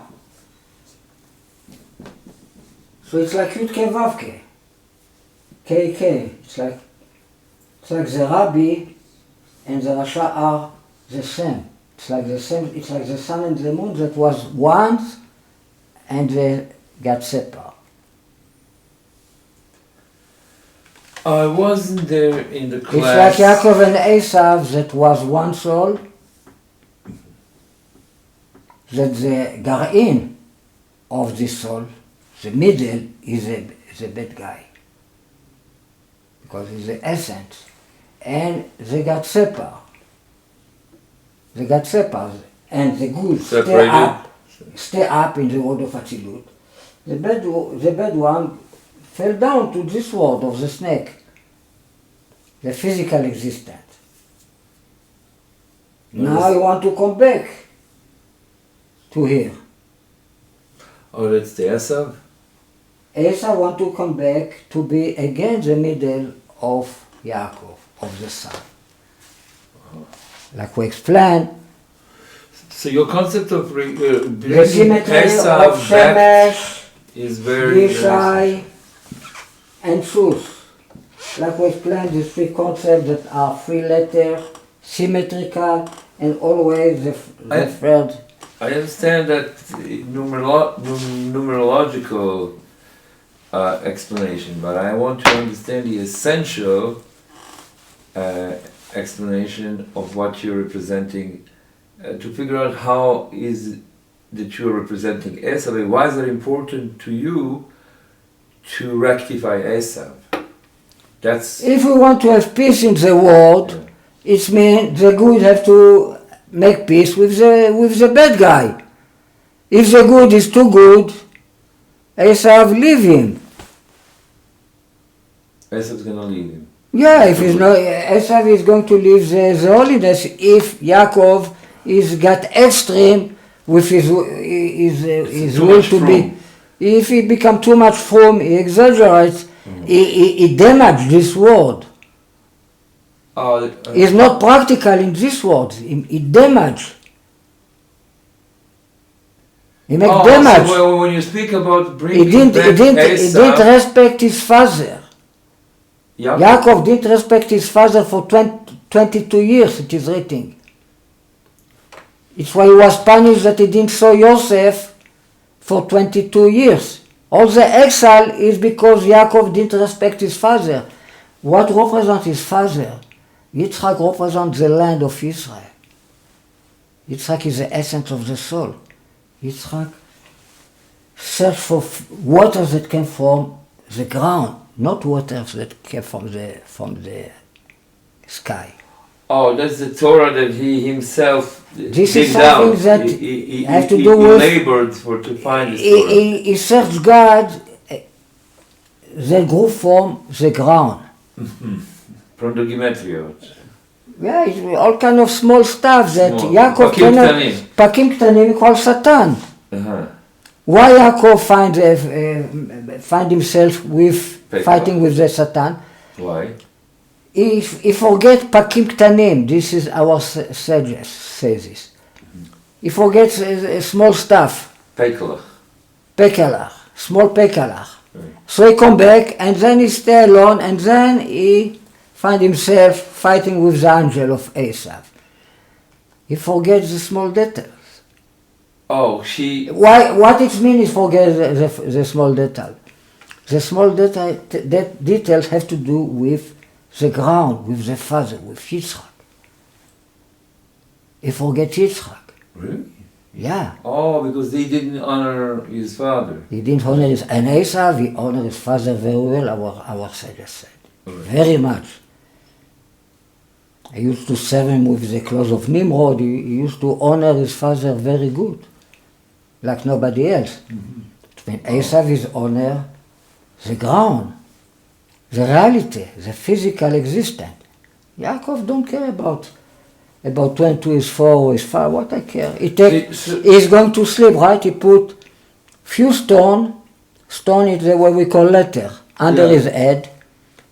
So it's like Yud Ke Vav Ke. K. It's like the rabbi and the Rasha are the same. It's like the same. It's like the sun and the moon that was once, and they got separated. I wasn't there in the class. It's like Yaakov and Esav that was one soul. That the Gar'in of this soul, the middle, is a bad guy. Because it's the essence. And they got separated. And the good stay up in the world of Atzilut. The bad one fell down to this world of the snake, the physical existence. Now you want to come back to here. Oh, that's the Esav? Esav want to come back to be again the middle of Yaakov, of the son. Like we explained, so your concept of bringing the symmetry Esav of back Shemesh, is very Yishai, and Truth. Like we explained, these three concepts that are three letters, symmetrical, and always the third. I understand that numerological explanation, but I want to understand the essential explanation of what you're representing, to figure out how is that you're representing Esav. Why is it important to you to rectify Esav? That's if we want to have peace in the world, it means the good have to make peace with the bad guy. If the good is too good, Esav leave him. Esav's gonna leave him. Yeah, if he's not, Esav is going to leave the holiness if Yaakov is got extreme with his will to be. If he become too much from, he exaggerates, he damage this word. He's not practical in this word. He damage. He make damage. So when you speak about bringing He didn't Esav, respect his father. Yaakov didn't respect his father for 22 years, it is written. It's why he was punished that he didn't saw Yosef for 22 years. All the exile is because Yaakov didn't respect his father. What represents his father? Yitzchak represents the land of Israel. Yitzchak is the essence of the soul. Yitzchak searched for waters that came from the ground, not waters that came from the sky. Oh, that's the Torah that he himself This digged is something out. that He has to do with. labored to find this Torah. He searched God that grew from the ground. From the Gematria. Yeah, it's all kind of small stuff that Small. Yaakov Pakim cannot. ktanim. Pakim ktanim called Satan. Why Yaakov find himself with Pekah. fighting with the Satan? Why? He forget Pakim ktanim. This is our sages say this. He forgets small stuff. Pekelach. Pekelach, small pekelach. Right. So he come back and then he stay alone and then he find himself fighting with the angel of Esav. He forgets the small details. Oh, she. What it means is forget the small detail. The small details have to do with the ground, with the father, with Yitzchak. He forget Yitzchak. Really? Yeah. Oh, because they didn't honor his father. He didn't honor his, and Esav, he honored his father very well, our sages said. Right. Very much. He used to serve him with the clothes of Nimrod. He used to honor his father very good, like nobody else. When Esav is honor the ground, the reality, the physical existence. Yaakov don't care about 22 is 4 or is 5, what I care. He's going to sleep, right? He put few stone is what we call letter, under his head,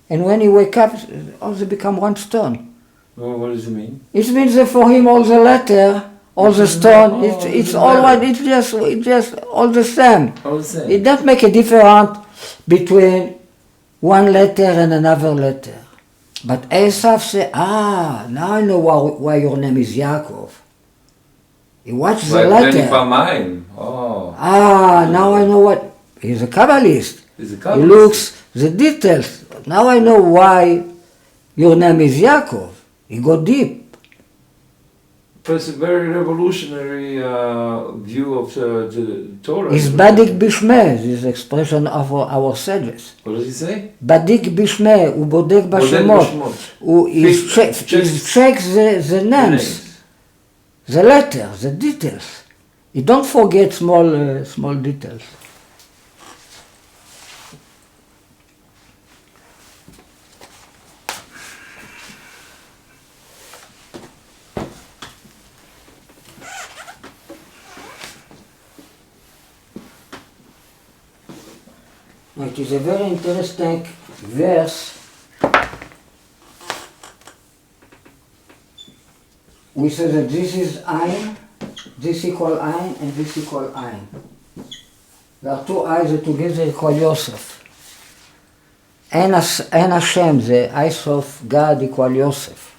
and when he wake up, all they become one stone. Well, what does it mean? It means that for him all the letter, all the stone, it's all right, it's just all the same. All the same. It doesn't make a difference between one letter and another letter. But Esav say, now I know why your name is Yaakov. He watched the letter. Now I know what. He's a Kabbalist. He looks the details. Now I know why your name is Yaakov. He go deep. It's a very revolutionary view of the Torah. It's Badik Bishmeh, this expression of our sages. What does he say? Badik Bishmeh, הוא בודק בשמות. He checks the names, the letters, the details. He don't forget small details. It is a very interesting verse. We say that this is Ein, this equal Ein, and this equal Ein. There are two eyes that together equal Yosef. Ein Hashem, the eyes of God equal Yosef.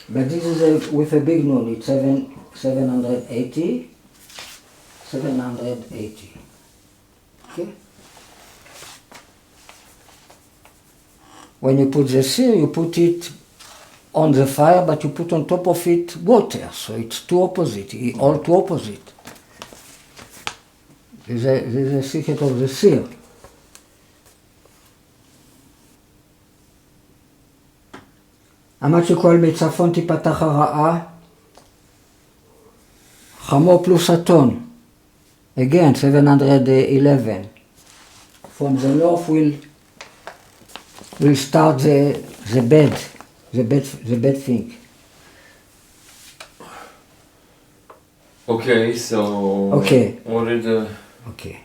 But this is with a big nun, it's 780. 780. Okay? When you put the seer, you put it on the fire, but you put on top of it water, so it's two opposite, all two opposite. This is a secret of the seer. אמרת שכל בצפון תיפתח הרעה, חמור פלוס אתון. Again, 711. From the north will start the bad thing. Okay, so Okay. what did the Okay.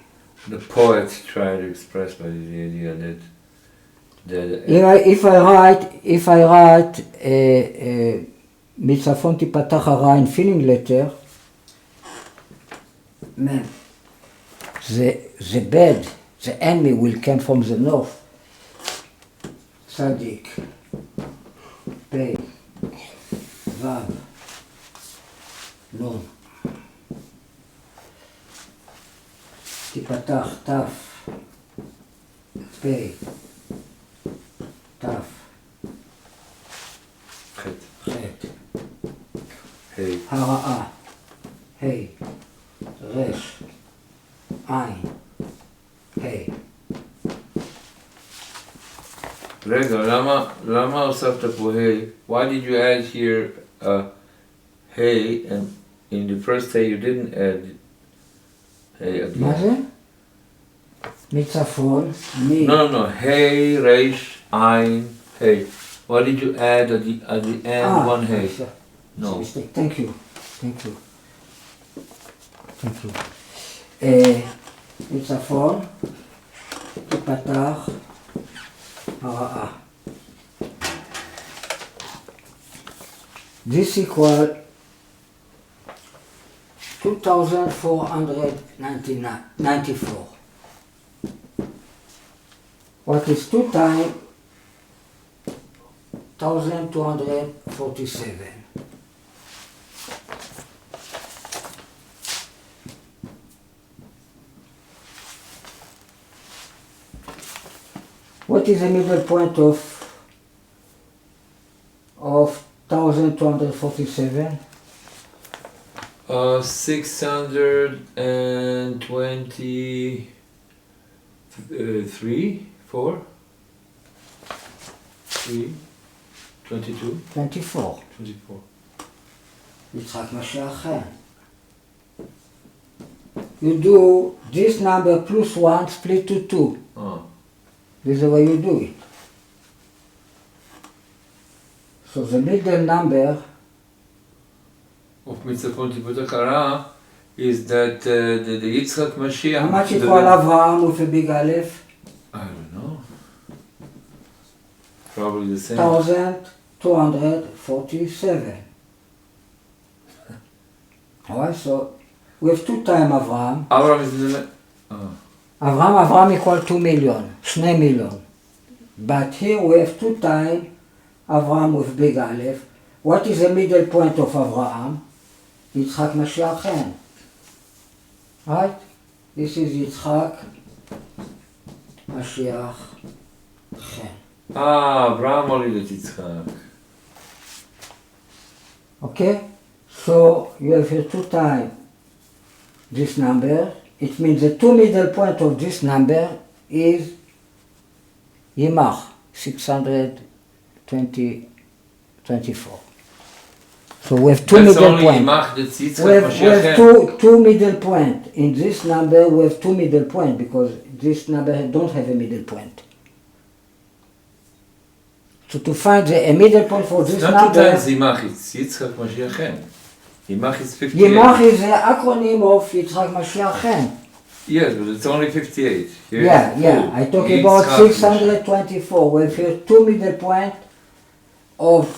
poet try to express by the idea that If I write מצפון תיפתח הרעה in feeling letter, man, the bad, the enemy will come from the north. צדיק, פ', ו', נון. תיפתח ת', פ', ת', ח', ח', ה', הרעה, ה', ר', עין, ה'. רגע, למה הוספת פה ה'? Why did you add here hey, and in the first hey you didn't add hey again? מה זה? מצפון, No, hey, reish, ein, hey. Why did you add at the end one hey? No. Thank you. מצפון, תיפתח, הרעה. This equal 2,494. What is 2 times 1,247? What is the middle point of 1,247? 623, 4, 3, 22, 24. 24. יצחק משיח חן. You do this number plus 1 split to 2. This is the way you do it. So the middle number of מצפון תיפתח הרעה is that the Yitzchak Mashiach. how much equal Avraham with a big Aleph? I don't know. Probably the same. 1,247. Alright, so we have 2 times Avraham. Avraham is in the Avraham equal 2 million, 2 million. But here we have 2 times Avraham with big Aleph. What is the middle point of Avraham? Yitzchak Mashiach Chen. Right? This is Yitzchak Mashiach Chen. Avraham הוליד את יצחק. Okay? So you have here 2 times this number. It means the 2 middle point of this number is Yimach, 624. So we have 2 middle points. We have two middle points. In this number we have 2 middle points because this number don't have a middle point. So to find a middle point for this number... Not 2 times Yimach, it's Yitzchak Mashiach Chen. Yimach is 58. Yimach is the acronym of Yitzchak Mashiach Chen. Yes, but it's only 58. Here Yeah. I talk about 624. We have here 2 middle points of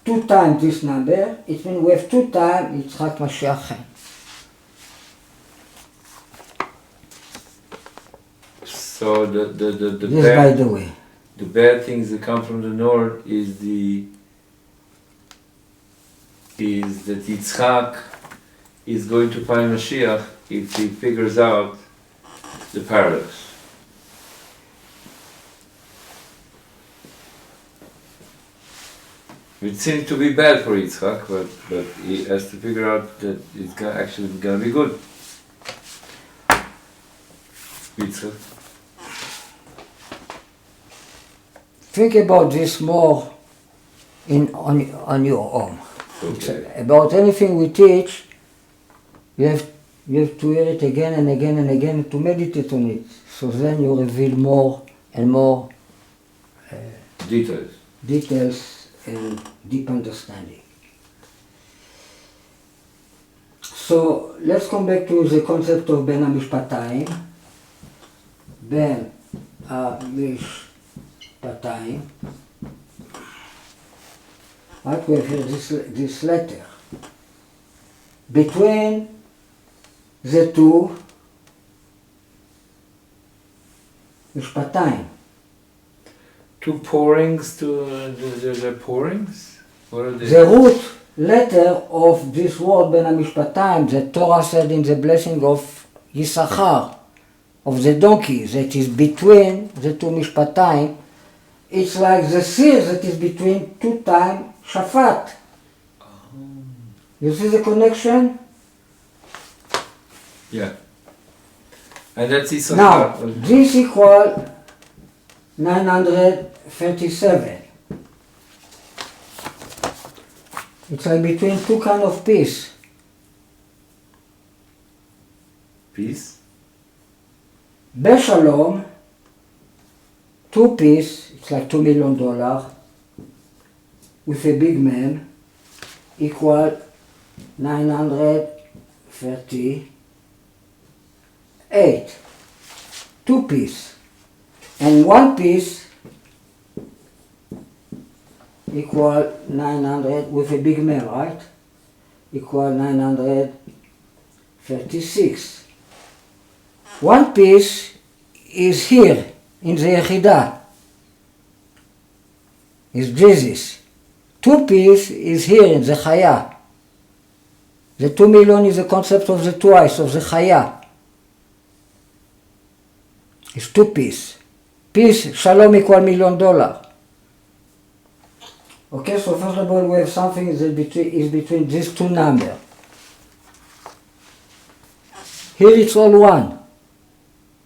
2 times this number. It means we have 2 times Yitzchak Mashiach Chen. So the This bad, by the way. the bad things that come from the north is that Yitzchak is going to find Mashiach if he figures out the paradox. It seems to be bad for Yitzchak, but he has to figure out that it's actually going to be good. Yitzchak. Think about this more on your own. Okay. About anything we teach, you have to hear it again and again and again to meditate on it. So then you reveal more and more details and deep understanding. So let's come back to the concept of Ben HaMishpatayim. Ben HaMishpatayim. Right, we have here this letter. Between the two Mishpatayim. Two pourings to the pourings? What are they? The root letter of this word Ben HaMishpatayim, the Torah said in the blessing of Yisachar, of the donkey, that is between the two Mishpatayim, it's like the seer that is between two times Shafat. You see the connection? Yeah. And that's Yisachar. Now, this equal 937. It's like between two kind of peace. Peace? Beshalom, two piece, it's like $2 million, with a big man, equal 938. Two piece. And one piece equal 900 with a big man, right? Equal 936. One piece is here in the Yechidah. Is Jesus. Two piece is here in the Chaya. The 2 million is the concept of the twice of the Chaya. It's two piece. Peace, shalom equal $1 million. Okay, so first of all we have something that is between these two numbers. Here it's all one.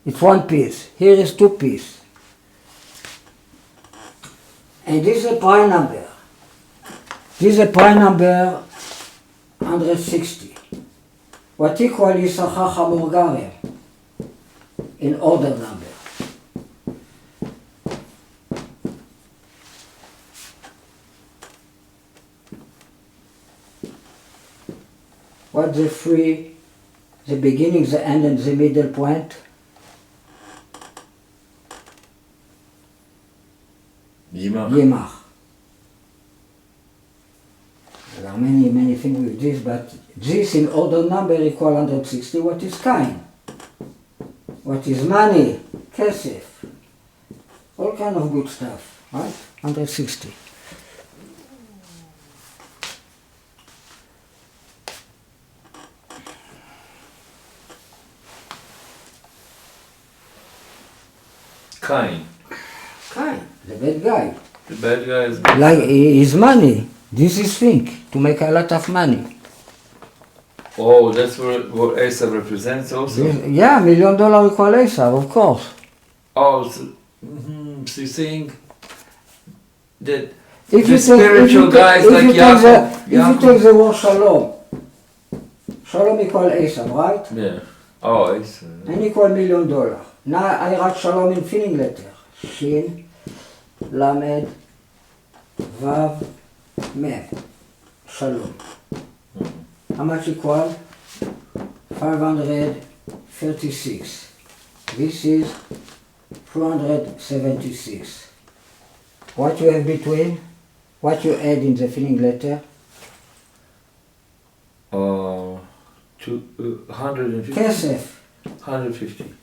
It's one piece. Here is two piece. And this is a prime number. This is a prime number 160. What equal is Yisachar Hamor Garem in order number. What's the three, the beginning, the end, and the middle point? Yimach. There are many things with this, but this in order number equal 160. What is kind? What is money? Kesef. All kind of good stuff, right? 160. Cain. Cain, the bad guy. The bad guy is Like his money. This is thing to make a lot of money. Oh, that's what Asa represents also? Yeah, $1 million equal Asa, of course. Oh, so you're saying that If the spiritual guys like Yaakov. If you take the word shalom, shalom equal Asa, right? Yeah. Oh, Asa. And equal $1 million. Now I write shalom in filling letter. Shin, Lamed, Vav, Mem. Shalom. How much equal? 536. This is 276. What you have between? What you add in the filling letter? 150. Kesef. 150.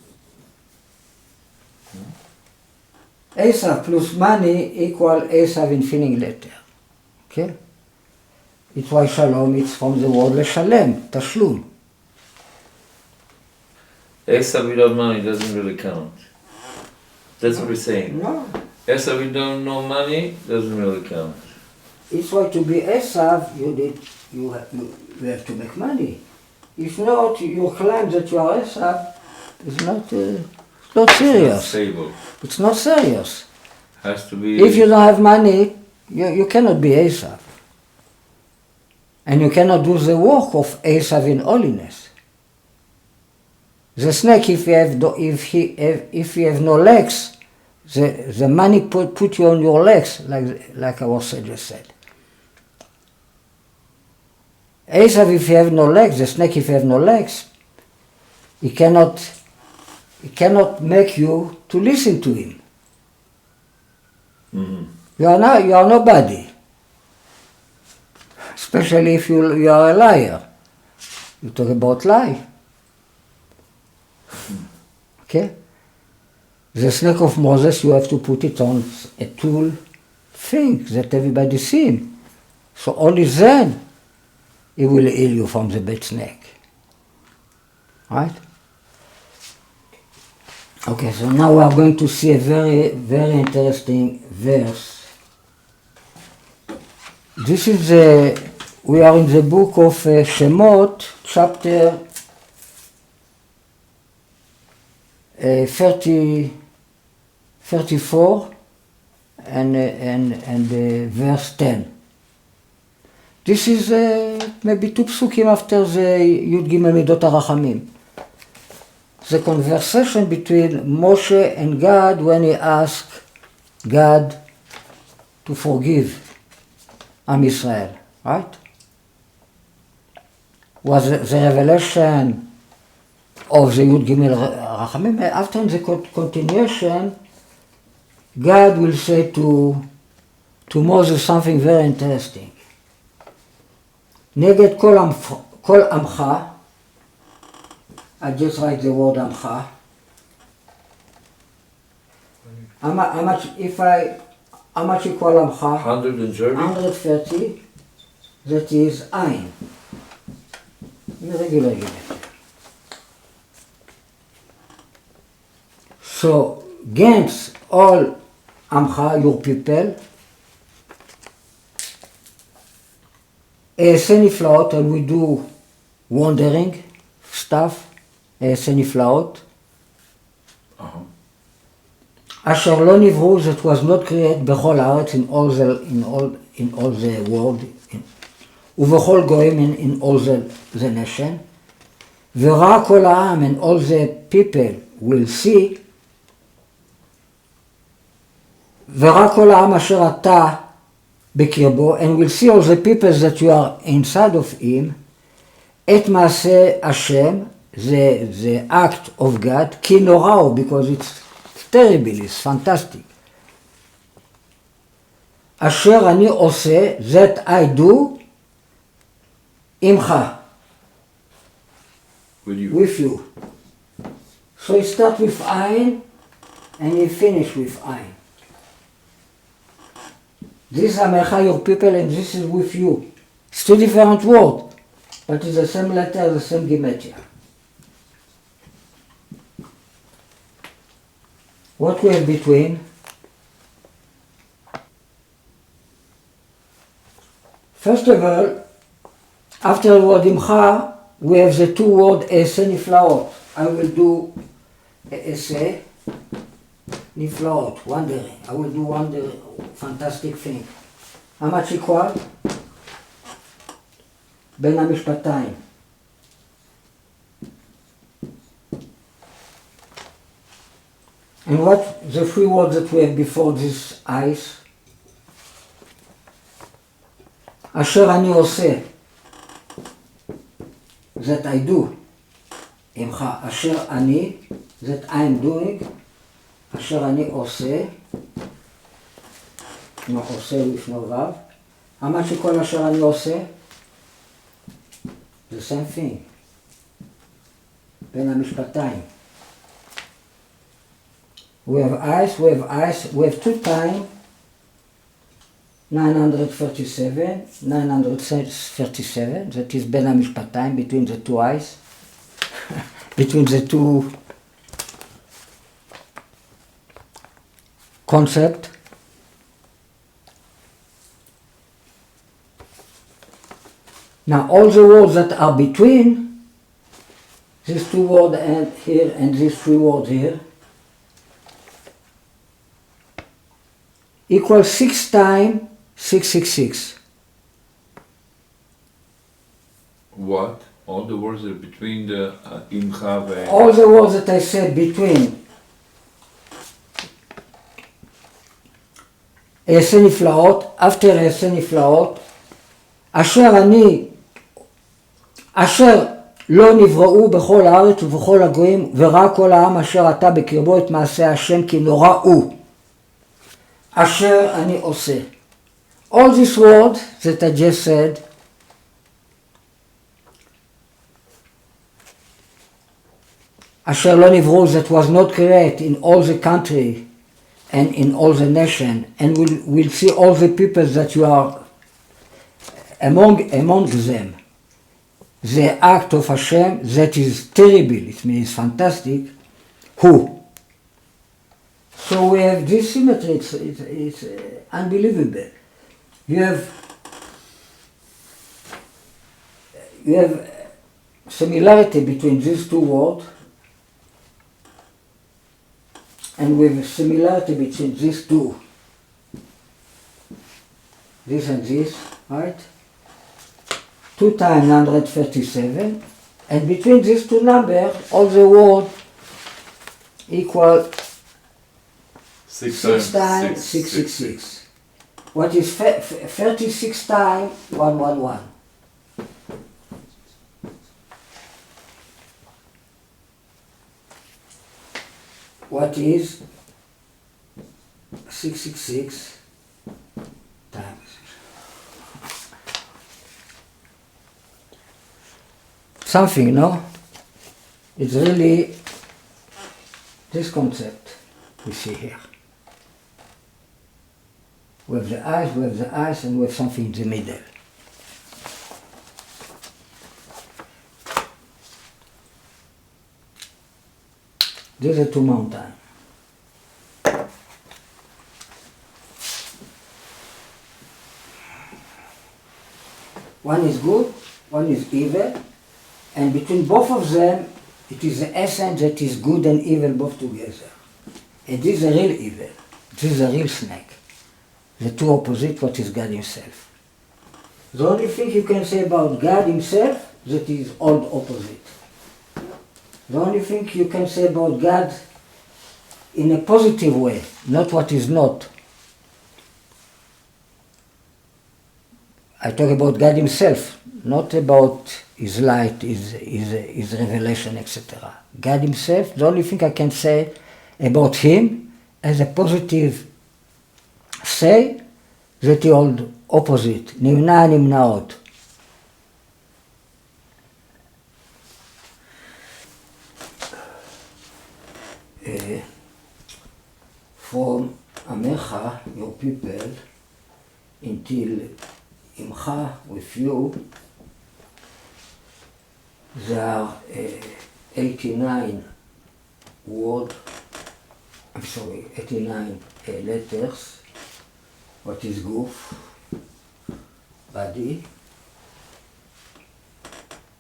Esav plus money equal Esav in filling letter. Okay? It's why shalom, it's from the word leshalem, tashlum. Asa without money doesn't really count. That's what we're saying. No. Asa without no money doesn't really count. It's why to be Esav, you have to make money. If not, your claim that you are Esav is not serious. It's not stable. It's not serious. Has to be. If you don't have money, you cannot be Esav. And you cannot do the work of Esav in holiness. The snake, if he have no legs, the money put you on your legs, like our sage said. Esav, if he have no legs, the snake, if he have no legs, he cannot make you to listen to him. Mm-hmm. You are nobody. Especially if you are a liar. You talk about lie. Okay? The snake of Moses, you have to put it on a tool thing that everybody sees. So only then it will heal you from the bad snake. Right? Okay, so now we are going to see a very, very interesting verse. This is we are in the book of Shemot, chapter 34 and verse 10. This is maybe two psukim after the Yud Gimel Midot HaRachamim. The conversation between Moshe and God when he asked God to forgive Am Israel, right? Was the revelation of the Yud Gimel Rachamim. After the continuation, God will say to Moses something very interesting. Neged kol amcha, I just write the word amcha. How much equal amcha? 130? 130. That is ein. In regular unit. So, against all amcha, your people, seniflaot, and we do wandering stuff, seniflaot. Asher lo nivru, that was not created bechol haaretz, in all the world, ובכל goyim, in all the nation. וראה כל העם, and all the people will see. וראה כל העם אשר אתה בקרבו, and will see all the people that you are inside of him, את מעשה השם, the act of God, כי נוראו, because it's terrible, it's fantastic. אשר אני עושה, that I do, עמך. With you. So you start with ein, and you finish with ein. This is Amecha, your people, and this is with you. It's two different words, but it's the same letter, the same gematria. What we have between? First of all, after the word imcha, we have the two words ese niflaot. I will do ese niflaot, wondering. I will do wondering, fantastic thing. How much equal? בין המשפטיים. And what the three words that we have before this eyes? אשר אני עושה, that I do. עמך, אשר אני, that I am doing. אשר אני עושה, עושה לפני וו. מה שכל אשר אני עושה? The same thing. בין המשפטיים. We have eyes, we have two times, 937, that is בין המשפטיים, between the two eyes, between the two concepts. Now all the words that are between these two words and here and these three words here equals 6 times 666. What? All the words that are between the imcha and... All the words that I said between העשה נפלאות, after העשה נפלאות, אשר אני אשר לא נבראו בכל הארץ ובכל הגויים, וראה כל העם אשר אתה בקרבו את מעשה השם כי נורא הוא. אשר אני עושה. All this word that I just said, אשר לא נבראו, that was not created in all the country and in all the nation, and we'll see all the people that you are among them. The act of Hashem that is terrible, it means fantastic, who? So we have this symmetry, it's unbelievable. You have similarity between these two words, and we have similarity between these two. This and this, right? 2 times 137, and between these two numbers, all the words equal 6 times 666. What is 36 times 111? What is 666 times? Something, no? It's really this concept we see here. We have the eyes, and we have something in the middle. These are two mountains. One is good, one is evil, and between both of them, it is the essence that is good and evil both together. And this is a real evil. This is a real snake. The two opposite what is God himself. The only thing you can say about God himself, that is all opposite. The only thing you can say about God in a positive way, not what is not. I talk about God himself, not about his light, his revelation, etc. God himself, the only thing I can say about him as a positive say, that he all opposite, נמנע נמנעות. From Amecha, your people, until Imcha, with you, there are 89 words, 89 letters. What is goof? Body.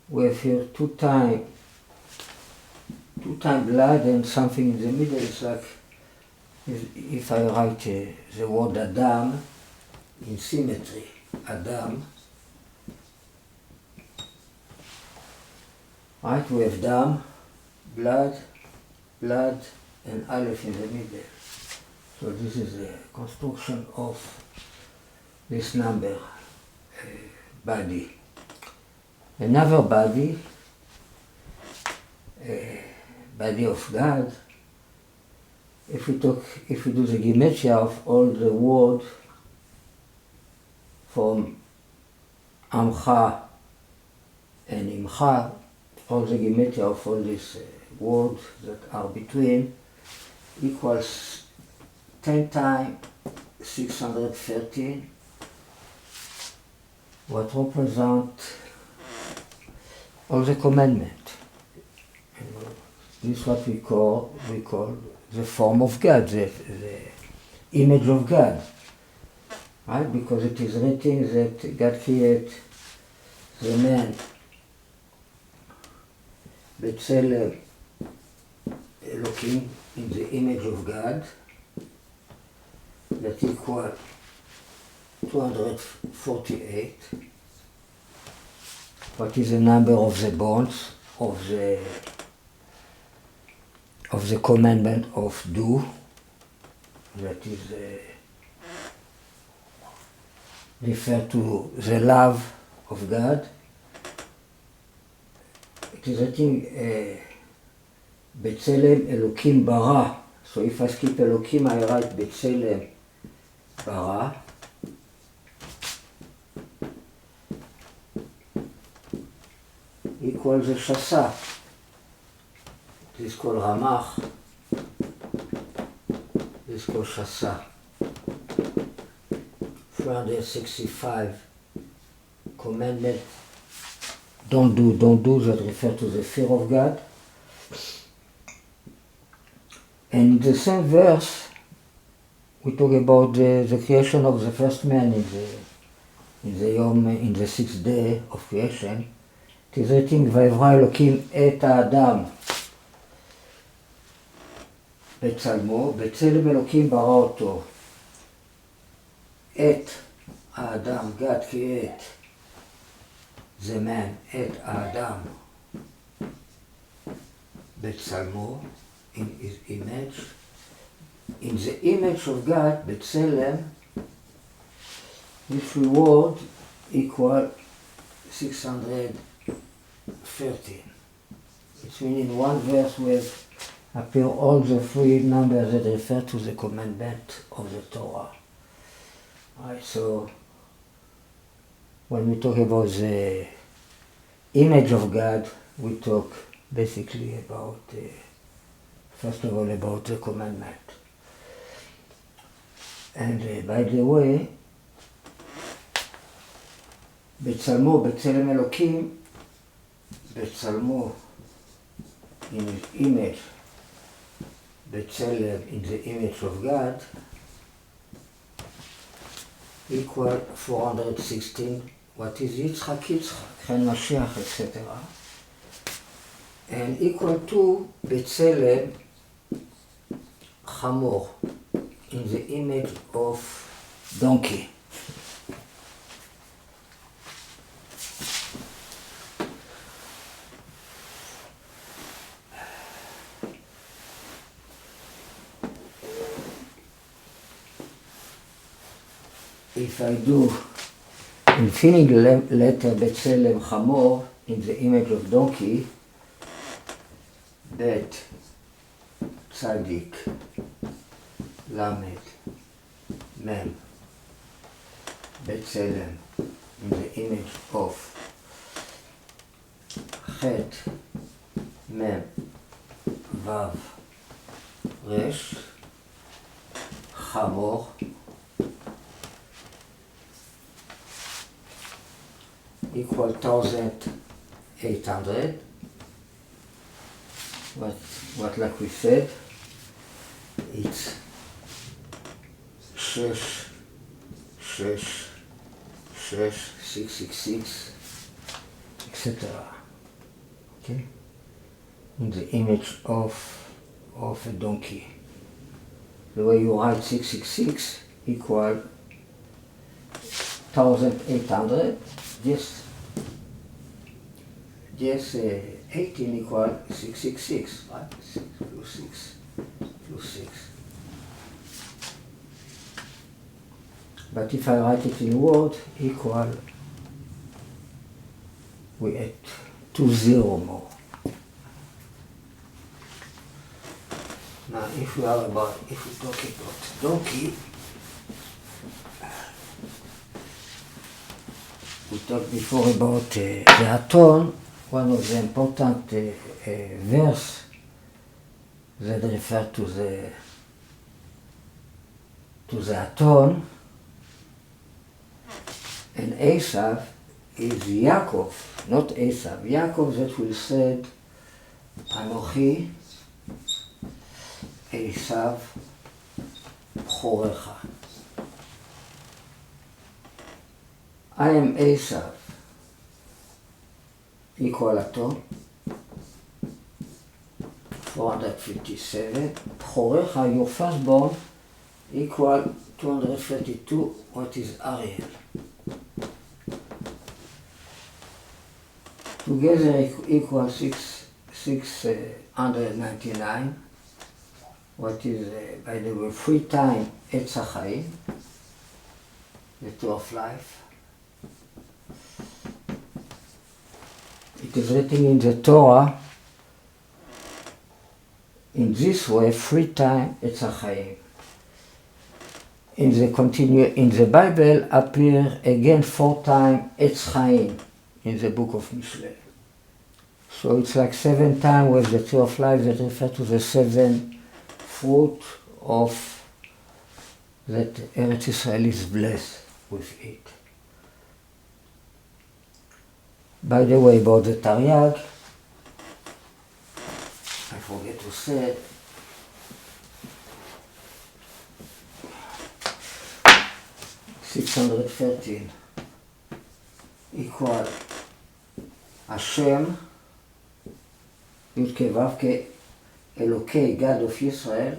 We have here 2 times blood and something in the middle. It's like if I write the word Adam in symmetry. Adam. Right, we have dam, blood, and aleph in the middle. So this is the construction of this number, body. Another body, body of God. If we do the gematria of all the words from Amcha and Imcha, all the gematria of all these words that are between equals 10 times 613, what represent all the commandment. This is what we call the form of God, the image of God, right? Because it is written that God created the man B'Tselem Elohim in the image of God, that equal 248. What is the number of the bones of the commandment of do? That is refer to the love of God. it is written B'Tselem Elokim bara. So if I skip Elokim, I write B'Tselem bara. Equals a shasa. This is called Ramach. This is called shasa. 365 commandment. Don't do that refer to the fear of God. And in the same verse, we talk about the creation of the first man in the sixth day of creation. It is written, ויברא אלוקים את האדם בצלמו, בצלם אלוקים ברא אותו. את האדם, God create the man, את האדם בצלמו, in his image. In the image of God, בצלם, this reward equal 613. It's meaning in one verse where appear all the three numbers that refer to the commandment of the Torah. Right, so when we talk about the image of God, we talk basically about, first of all, about the commandment. And by the way, בצלמו, בצלם אלוקים, בצלמו, in his image, בצלם, in the image of God, equal 416, what is Yitzchak, Chen Mashiach, etc. And equal to בצלם, חמור, in the image of donkey. If I do infinite letter בצלם חמור in the image of donkey, bet צדיק למד מם בצלם in the image of חט מם וו רש חמור equal 1800. What like we said, it's 666, etc. Okay, in the image of a donkey. The way you write 666 equal 1800. Yes, 18 equal 666, right? 6 plus 6 plus 6. But if I write it in word, equal, we add 20 more. Now, if we talk about donkey, we talked before about the aton. One of the important verse that refer to the aton, and Esav is Yaakov, not Esav. Yaakov that will said, Anochi Esav Chorecha. I am Esav, equal aton, 457. Chorecha, your firstborn, equal 232, what is Ariel. Together equal 699, what is, by the way, 3 times Etz HaChaim, the tree of life. it is written in the Torah in this way 3 times Etz HaChaim. In the Bible appear again 4 times Etz Chaim in the book of Mishlei. So it's like 7 times with the tree of life that refer to the 7 fruit of that Eretz Israel is blessed with it. By the way, about the Taryag, I forget to say, $613 equal Hashem Yud Kei Vav Kei Elokei, God of Israel,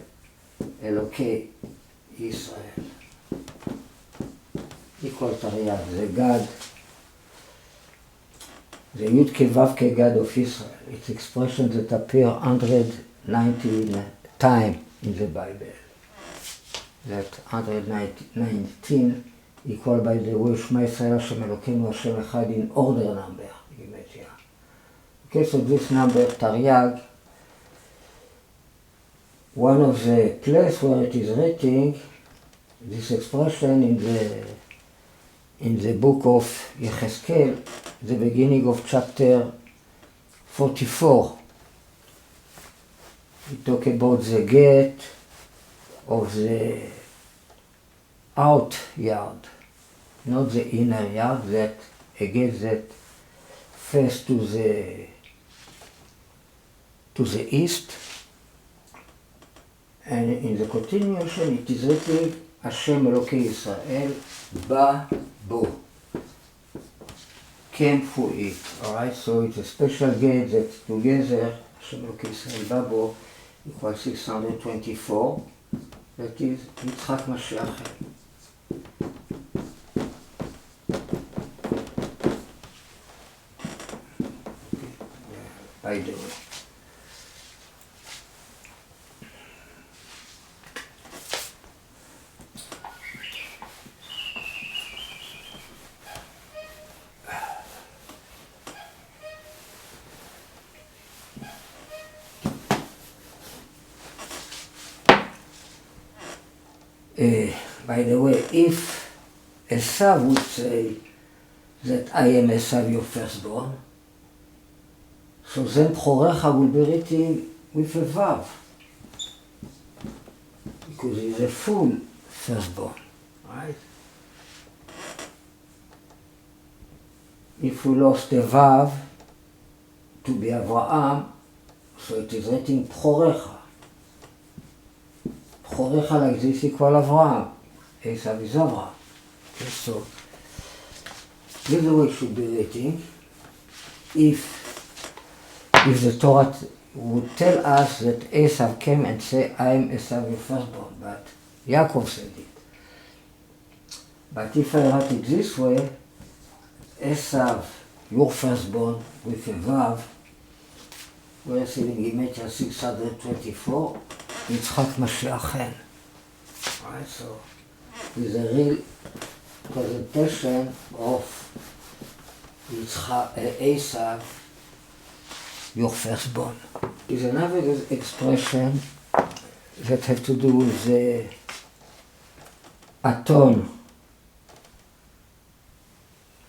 Elokei Israel. Equal Taryag, the God, the Yud Kei Vav Kei God of Israel. It's expressions that appear 119 times in the Bible. That 119 equal, by the way, Shema Yisrael Hashem Elokeinu Hashem Echad in order number. Okay, so this number, Taryag, one of the places where it is written, this expression in the book of Yechezkel, the beginning of chapter 44. We talk about the gate of the out yard, not the inner yard, that a gate that face to the east, and in the continuation it is written Hashem Elokei Israel Ba Bo, came for it. Alright, so it's a special gate that together Hashem Elokei Israel Ba Bo equals 624. That is Yitzchak Mashiach. By the way. By the way, if Esav would say that I am Esav, your firstborn, so then Chorecha will be written with a Vav, because he is a full firstborn, right? If we lost the Vav to be Avraham, so it is written Chorecha. Chorecha like this equal Avraham. Esav is Avraham. Okay, so this is the way it should be written. If the Torah would tell us that Esav came and say, I am Esav your firstborn, but Yaakov said it. But if I write it this way, Esav, your firstborn, with a Vav, we're sitting in Gematria 624, Yitzchak Mashiach. Right, so with a real presentation of Esav, your firstborn. Is another expression that have to do with the aton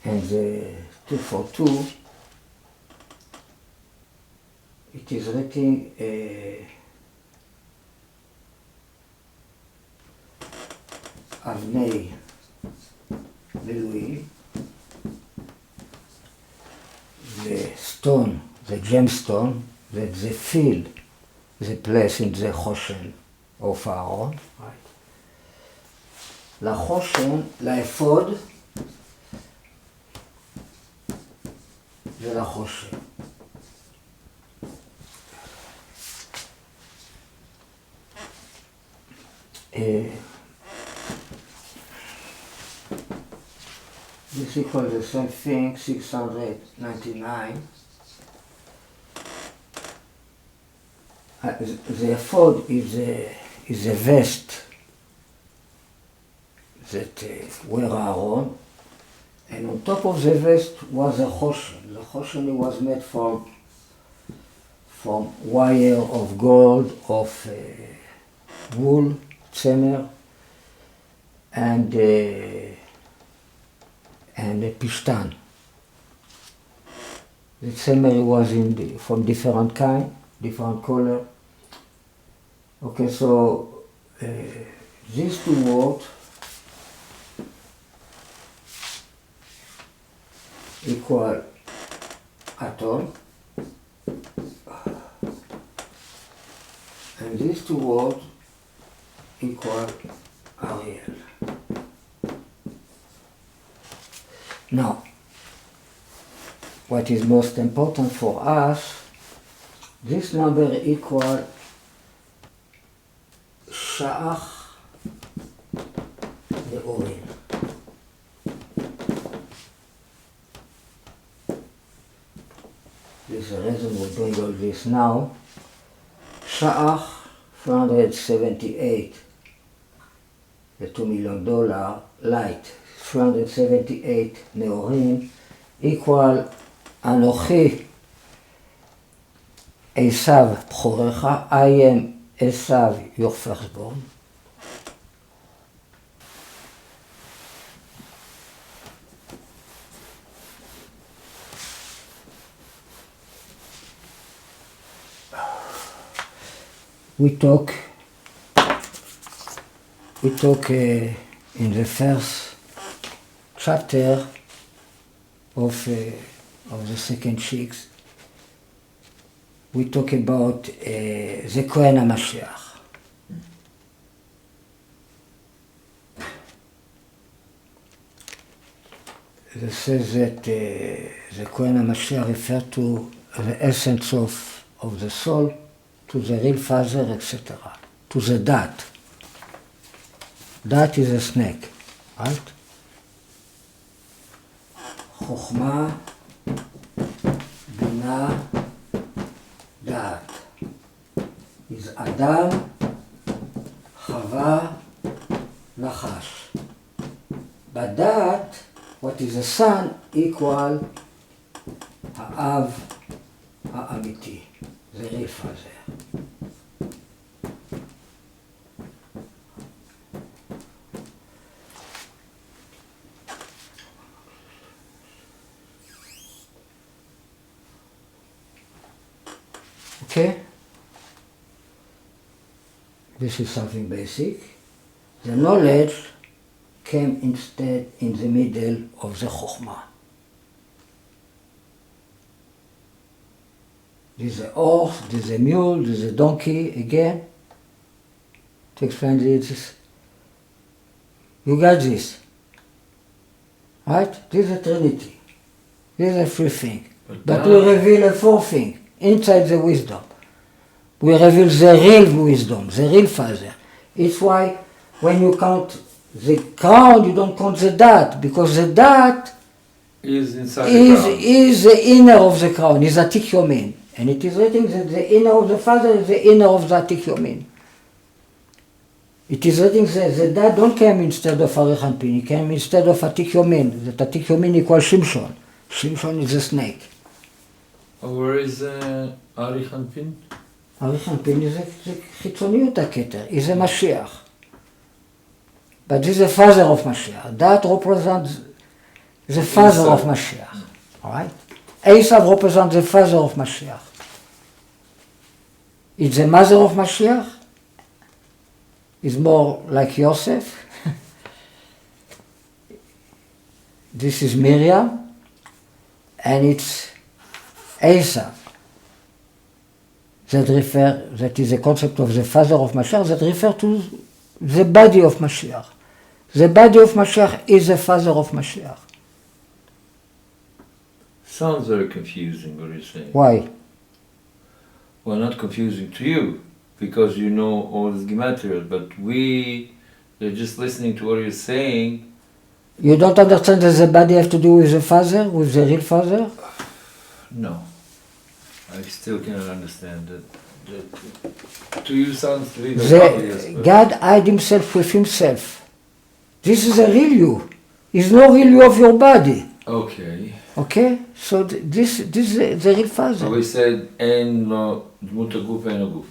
and the 242. It is written Avnei Beluim, the stone, the gemstone, that they fill the place in the Choshen of Aaron, right? לחושן, לאפוד ולחושן. This equals the same thing, 699. The ephod is a vest that wear Aaron, And on top of the vest was a choshen. The choshen was made from wire of gold, of wool, tzemer, and a pishtan. The tzemer was from different kind, different color. Okay, so these two words equal atom, and these two words equal Ariel. Now, what is most important for us, this number equal Sha'ach le'orin. This is the reason we're doing all this now. Sha'ach 378, the $2 million light, 378 neorim equal Anochi Esav Bchorecha, I am Esav, your firstborn. We talk in the first chapter of the second Shiks, we talk about the Cohen HaMashiach. It says that the Cohen HaMashiach refers to the essence of the soul, to the real father, etc., to the dat. Dat is a snake, right? Chokhmah, Binah, Dat is Adam, Chava, Nachash. But that, what is the son, equal Ha'av Ha'amiti, the real father. Okay? This is something basic. The knowledge came instead in the middle of the Chokhmah. There's a horse, there's a mule, there's a donkey, again. To explain this, you got this. Right? This is a Trinity. This is a three thing. But we reveal a fourth thing. Inside the wisdom, we reveal the real wisdom, the real father. It's why when you count the crown, you don't count the dat, because the dat is inside the crown. Is the inner of the crown, is Atik Yomin. And it is written that the inner of the father is the inner of the Atik Yomin. It is written that the dat don't come instead of Arich Anpin, it came instead of Atik Yomin. That Atik Yomin equals Shimshon. Shimshon is a snake. Where is Arich Anpin? Arich Anpin is the חיצוניות הכתר, is a Mashiach. But this is the father of Mashiach. That represents the father of Mashiach. Alright? Esav represents the father of Mashiach. It's the mother of Mashiach. It's more like Yosef. This is Miriam. And it's Esav. That is the concept of the father of Mashiach that refers to the body of Mashiach. The body of Mashiach is the father of Mashiach. Sounds very confusing what you're saying. Why? Well, not confusing to you, because you know all this gematria, but they're just listening to what you're saying. You don't understand that the body has to do with the father, with the real father? No. I still cannot understand that. To you sounds really obvious. God hid himself with himself. This is a real you. is no real you of your body. Okay. Okay? So this is the real father. So we said, אין לו דמות הגוף ואין לו גוף.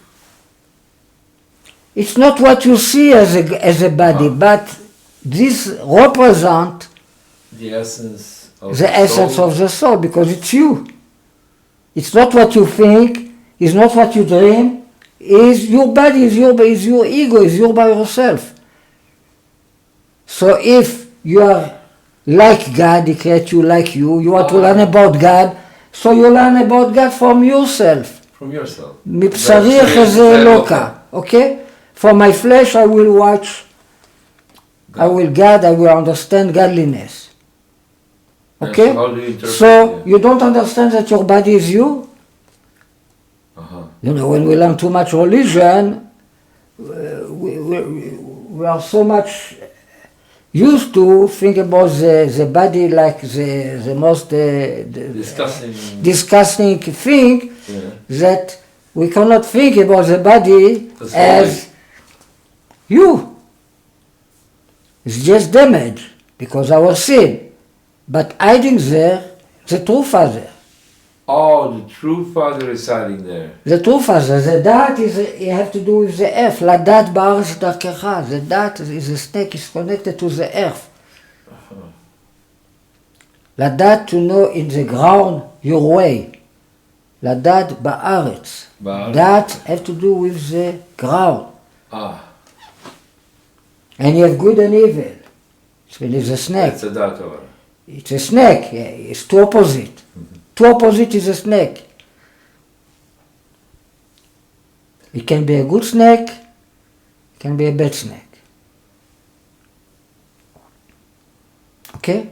It's not what you see as a body, but this represent The essence of the essence soul. of the soul, because it's you. It's not what you think, it's not what you dream, is your body, is your ego, is you by yourself. So if you are like God, He creates you like you want to learn about God, so you learn about God from yourself. From yourself. מבשרי יחזה אלוקה, okay? For my flesh I will watch, I will understand godliness. Okay? So how do you interpret So it? you don't understand that your body is you? Uh-huh. You know, when we learn too much religion, we are so much used to think about the body like the most disgusting thing, that we cannot think about the body as you. It's just damage because our sin. But hiding there, the true father. Oh, the true father is hiding there. The true father, the dot you have to do with the earth. לדעת בארץ דרכך. The dot is a snake, is connected to the earth. לדעת to know in the ground your way. לדעת בארץ. That have to do with the ground. And you have good and evil. So it is a snake. That's a dot over. It's a snake. Yeah, it's two opposite. Mm-hmm. Two opposite is a snake. It can be a good snake, it can be a bad snake. Okay?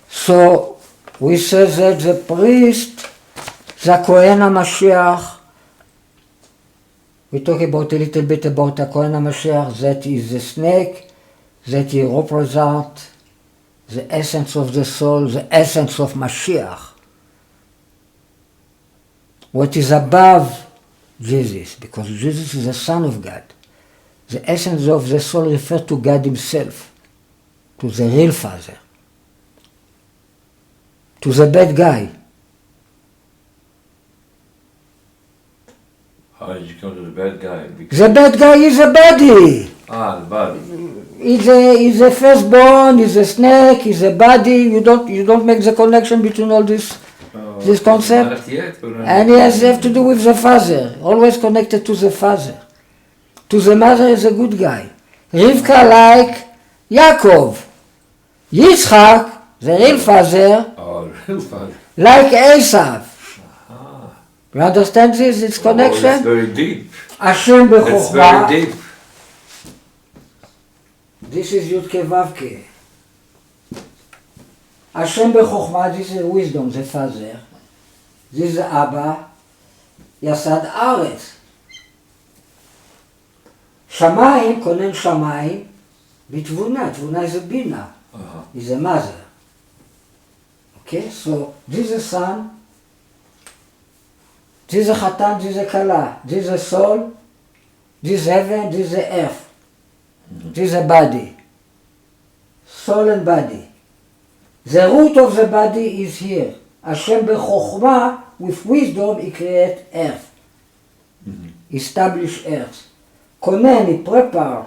So we say that the priest, the Cohen HaMashiach, we talk about a little bit about the Cohen HaMashiach, that is the snake, that he represents the essence of the soul, the essence of Mashiach. What is above Jesus, because Jesus is the Son of God. The essence of the soul refers to God Himself, to the real Father, to the bad guy. How did you come to the bad guy? Because the bad guy is a body. The body. He's a firstborn, he's a snake, he's a body. You don't make the connection between all this concept. Not yet. And he has to do with the father, always connected to the father. To the mother is a good guy. Rivka like Yaakov. Yitzchak, the real father, Real father. like Esav. You understand this connection? That's very deep. Hashem That's b'chokhmah. very deep. This is Yudke Vavke. Hashem b'chokhmah, this is wisdom, the father. This is Abba. Yasad Aretz. Shamayim, konen Shamayim, b'tvuna. Tvuna is a bina. Is a mother. Okay, so this is a son. This is a Chatan, this is a Kala, this is a soul, this is heaven, this is the earth, this is a body, soul and body. The root of the body is here. Hashem b'chokhmah, with wisdom, He creates earth, establish earth. Konen, He prepare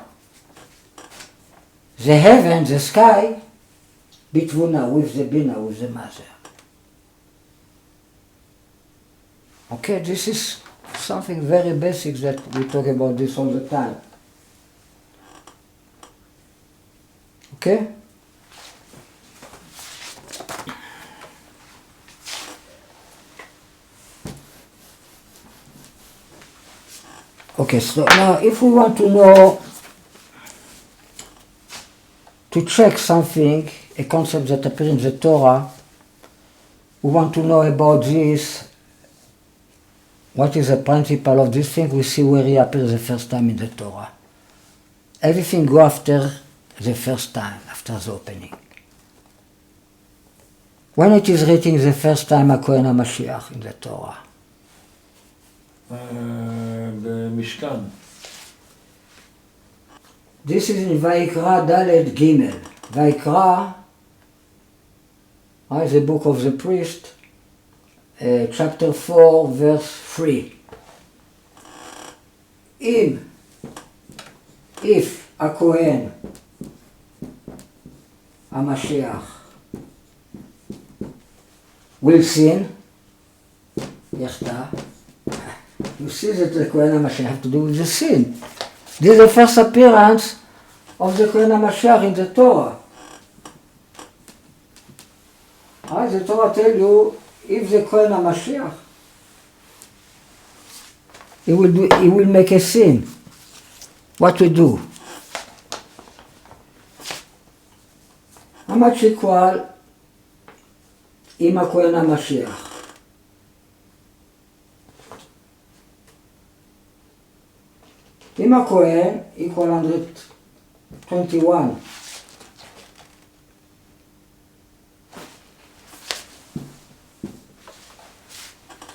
the heaven, the sky, b'tvuna, with the bina, with the mother. Okay, this is something very basic that we talk about this all the time. Okay? Okay, so now if we want to know, to check something, a concept that appears in the Torah, we want to know about this. What is the principle of this thing? We see where he appears the first time in the Torah. Everything go after the first time, after the opening. When it is written the first time Cohen HaMashiach in the Torah? במשכן. This is in Vayikra Dalet Gimel. Vayikra is the book of the priest, chapter 4, verse 3. If a Cohen, a Mashiach, will sin, you see that the Cohen HaMashiach have to do with the sin. This is the first appearance of the Cohen HaMashiach in the Torah. The Torah tells you, if the Cohen HaMashiach, he will make a sin. What we do? How much equal עם הכהן המשיח? עם הכהן equal 121.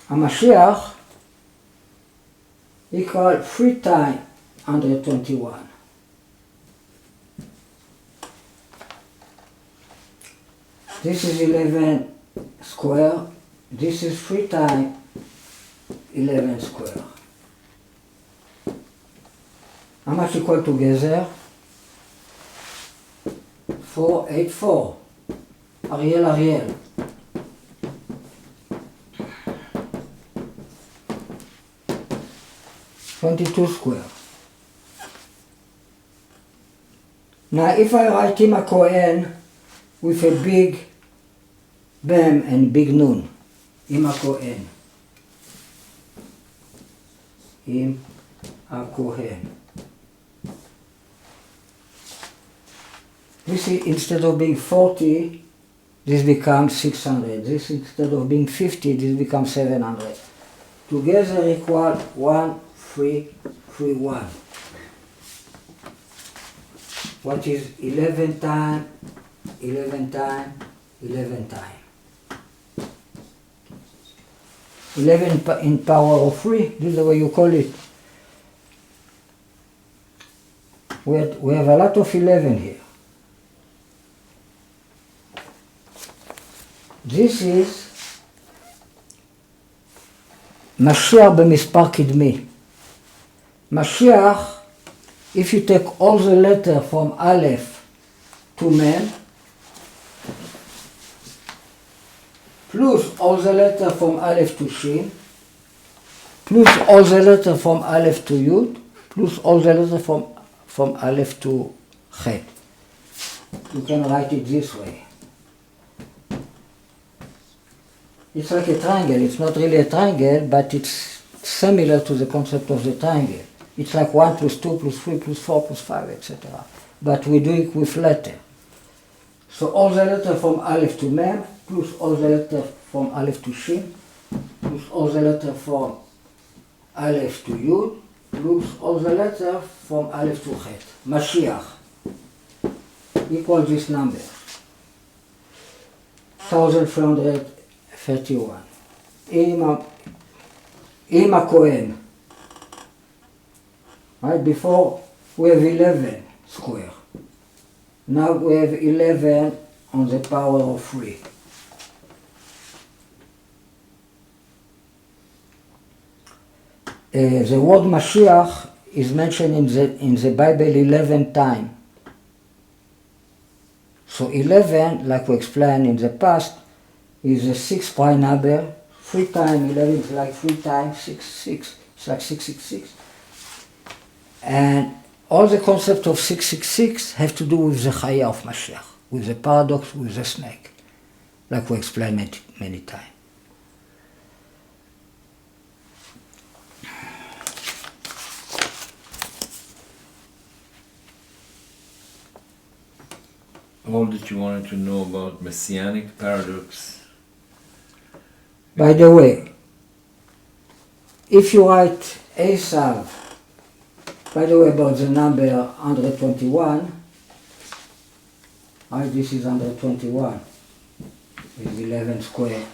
המשיח equal 3 times 121. This is 11 square. This is 3 times 11 square. How much equal together? 484. Ariel. 22 square. Now if I write him a Cohen with a big Bem and big Nun, him a Cohen. Him a Cohen. This is, instead of being 40, this becomes 600. This instead of being 50, this becomes 700. Together equal 1331. What is 11 times 11 times 11 times? 11 in power of 3, this is the way you call it. We have a lot of 11 here. This is Mashiach במספר קדמי. Mashiach, if you take all the letter from Aleph to Mem, plus all the letter from Aleph to Shin, plus all the letter from Aleph to Yud, plus all the letter from Aleph to Chet. You can write it this way. It's like a triangle. It's not really a triangle, but it's similar to the concept of the triangle. It's like 1 plus 2 plus 3 plus 4 plus 5, etc. But we do it with letter. So all the letter from Aleph to Mem, plus all the letter from Aleph to Shin, plus all the letter from Aleph to Yud, plus all the letter from Aleph to Chet. Mashiach equals this number. 1331. Im Cohen. Right, before we have 11 square. Now we have 11 on the power of 3. The word Mashiach is mentioned in the Bible 11 times. So 11, like we explained in the past, is a 6 prime number. 3 times 11 is like 3 times 6, 6. It's like 666. And all the concept of 666 have to do with the Chaya of Mashiach, with the paradox, with the snake, like we explained many times. All that you wanted to know about Messianic paradox. By the way, if you write Esav, by the way, about the number 121, this is 121, with 11 square.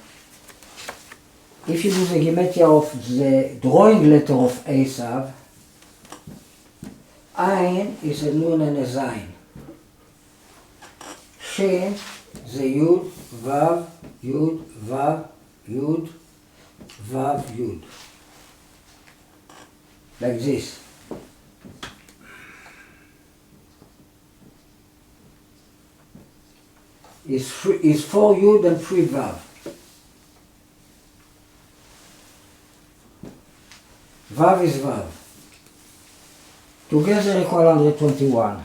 If you do the gematria of the drawing letter of Esav, Ein is a nun and a zayin. Shin זה יוד, וו, יוד, וו, יוד, וו, יוד. Like this. Is 4 yud and 3 vav. Vav is vav. Together equal 121.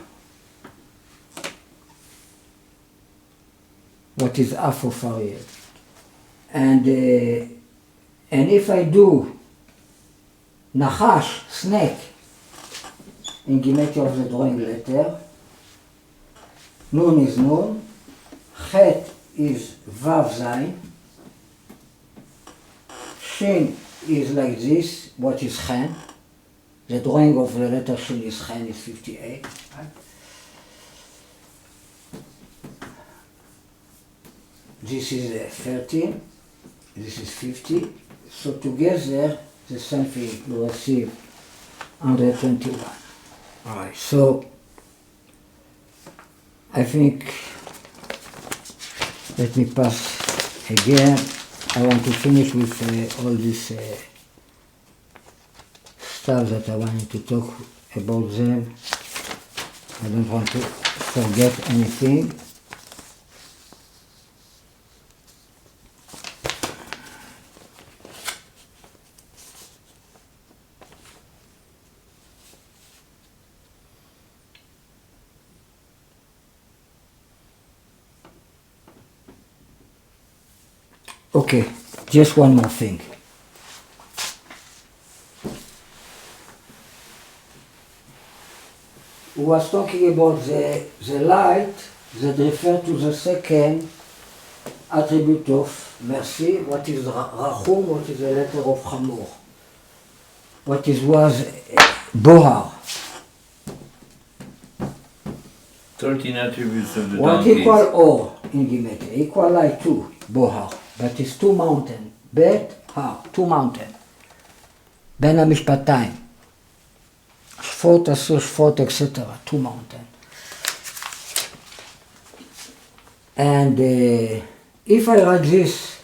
What is half of Ariel. And if I do Nachash, snake, in gematria of the drawing letter, Nun is Nun, Chet is Vav Zayin, Shin is like this, what is Chen? The drawing of the letter Shin is Chen is 58. Right? This is 13, this is 50, so together the same thing you receive 121. Alright, so I think, let me pass again. I want to finish with all this stuff that I wanted to talk about them. I don't want to forget anything. Okay, just one more thing. We was talking about the light that refers to the second attribute of mercy, what is Rachum, what is the letter of Chamor, what was Bohar. 13 attributes of the What donkeys. equal Or in Gematria? Equal like 2, Bohar. But it's 2 mountain. Bet, Har, 2 mountain. בין המשפטיים. שפוט, אסור שפוט, etc. 2 mountain. And if I write this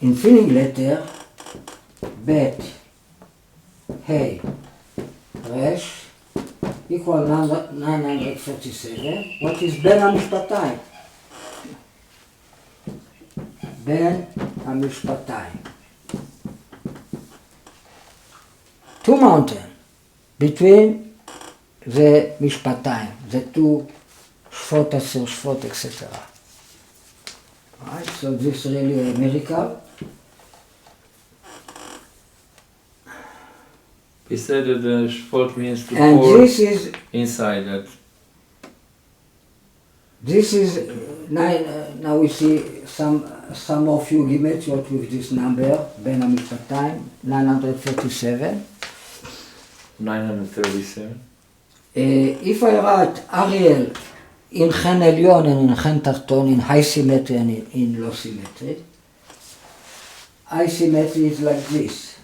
in filling letter, Bet, Hey, Resh, equal 937, what is בין המשפטיים? בין המשפטיים. 2 mountain between the משפטיים, the 2 שפוט, אסור שפוט, etc. Right, so this is really a miracle. He said that the shpot means to And pour this is inside that. This is now we see some of you gematria with this number, בין המשפטיים, 937. 937. If I write Ariel in חן עליון and in חן תחתון, in high symmetry and in low symmetry, high symmetry is like this.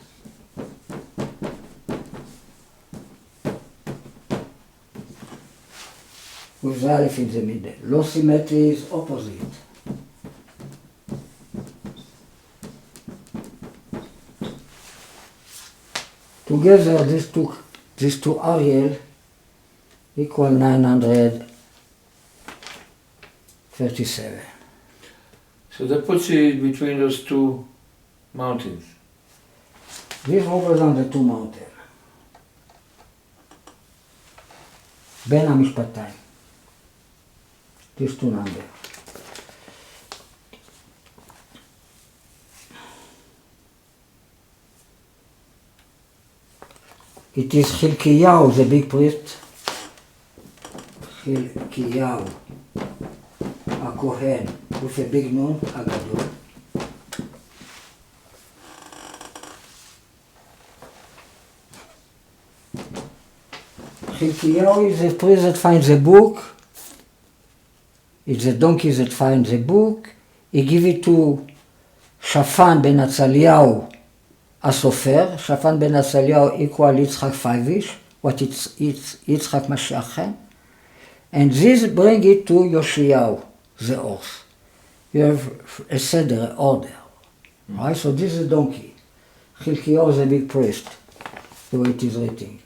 With the Aleph in the middle. Low symmetry is opposite. Together, these two Ariel equal 937. So that puts you between those 2 mountains. This represents the 2 mountains. בין המשפטיים. These 2 numbers. It is Chilkiyahu, the big priest. Chilkiyahu, a Cohen, with a big nun, Agadol. Chilkiyahu is the priest that finds the book. It's the donkey that finds the book. He gives it to Shafan ben Atzaliyahu, הסופר. שפן בן עשליהו equal יצחק פייביש, what it's Yitzchak Mashiach Chen. And this bring it to Yoshiyahu, the horse. You have a seder, order. Right? So this is a donkey. Chilkiyahu is a big priest, the way it is written.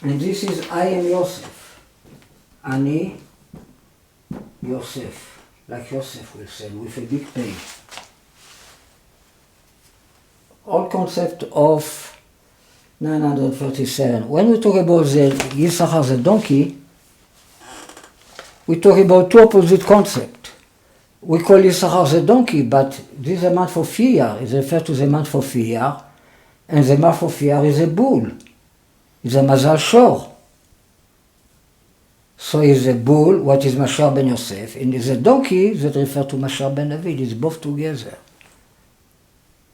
And this is I am Yosef. Ani Yosef. Like Yosef will say, with a big pain. All concept of 937. When we talk about the Yisachar, the donkey, we talk about two opposite concepts. We call Yisachar the donkey, but this is a month for Iyar. It refers to the month for Iyar, and the month for Iyar is a bull. It's a Mazal Shor. So is a bull, what is Mashar ben Yosef, and is a donkey that refers to Mashar ben David. It's both together.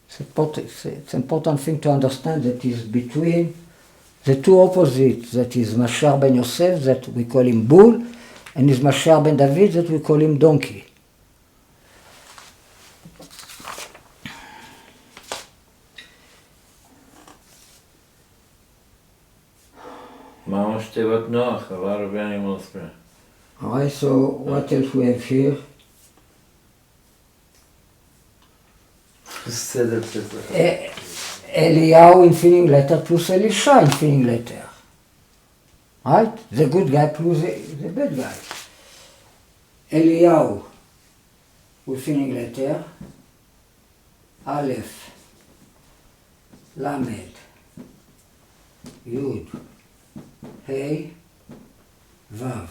It's an important thing to understand that is between the two opposites, that is Mashar ben Yosef, that we call him bull, and is Mashar ben David, that we call him donkey. Mamash Tevat Noach, a lot of animals there. Alright, so what else we have here? Eliyahu infinite letter plus Elisha infinite letter. Right? The good guy plus the bad guy. Eliyahu infinite letter. Aleph. Lamed. Yud. Hey. Vav.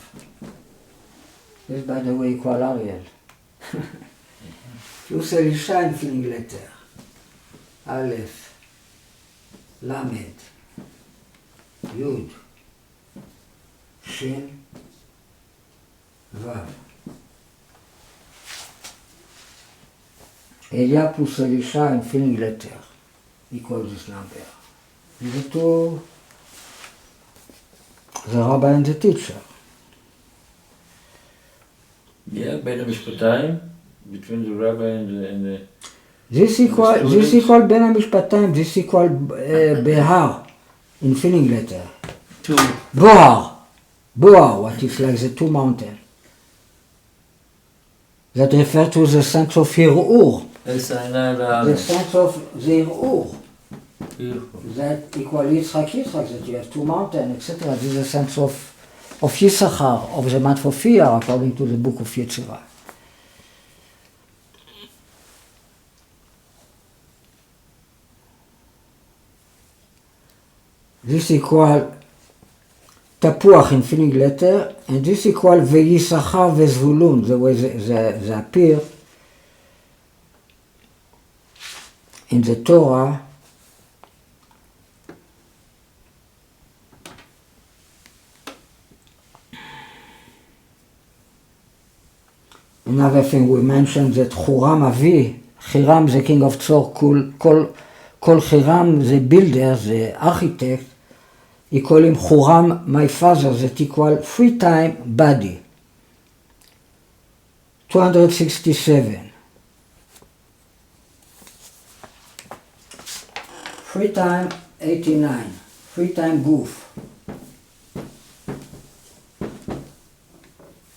This, by the way, equal Ariel. Plus Elisha infinite letter. Aleph. Lamed. Yud. Shin. Vav. Elia plus Elisha infinite letter equals this number. The two, the rabbi and the teacher. Yeah, Ben HaMishpatayim, between the rabbi and the This equal Ben HaMishpatayim, this equal Behar, infinite letter. two. Boar, what is like the two mountains. That refer to the sense of Hir'ur. The sense of the Hir'ur. That equal Yitzchak, that you have two mountains, etc. This is the sense of Yisachar, of the month of Iyar, according to the book of Yetzirah. This equal Tapuach infinite letter, and this equal V'Yisachar V'Zvulun, the way they appear in the Torah. Another thing we mentioned that Hiram the king of Tzor, Kol Hiram the builder, the architect, he call him Huram, my father, that equal 3 times body. 267. 3 times 89. 3 times goof.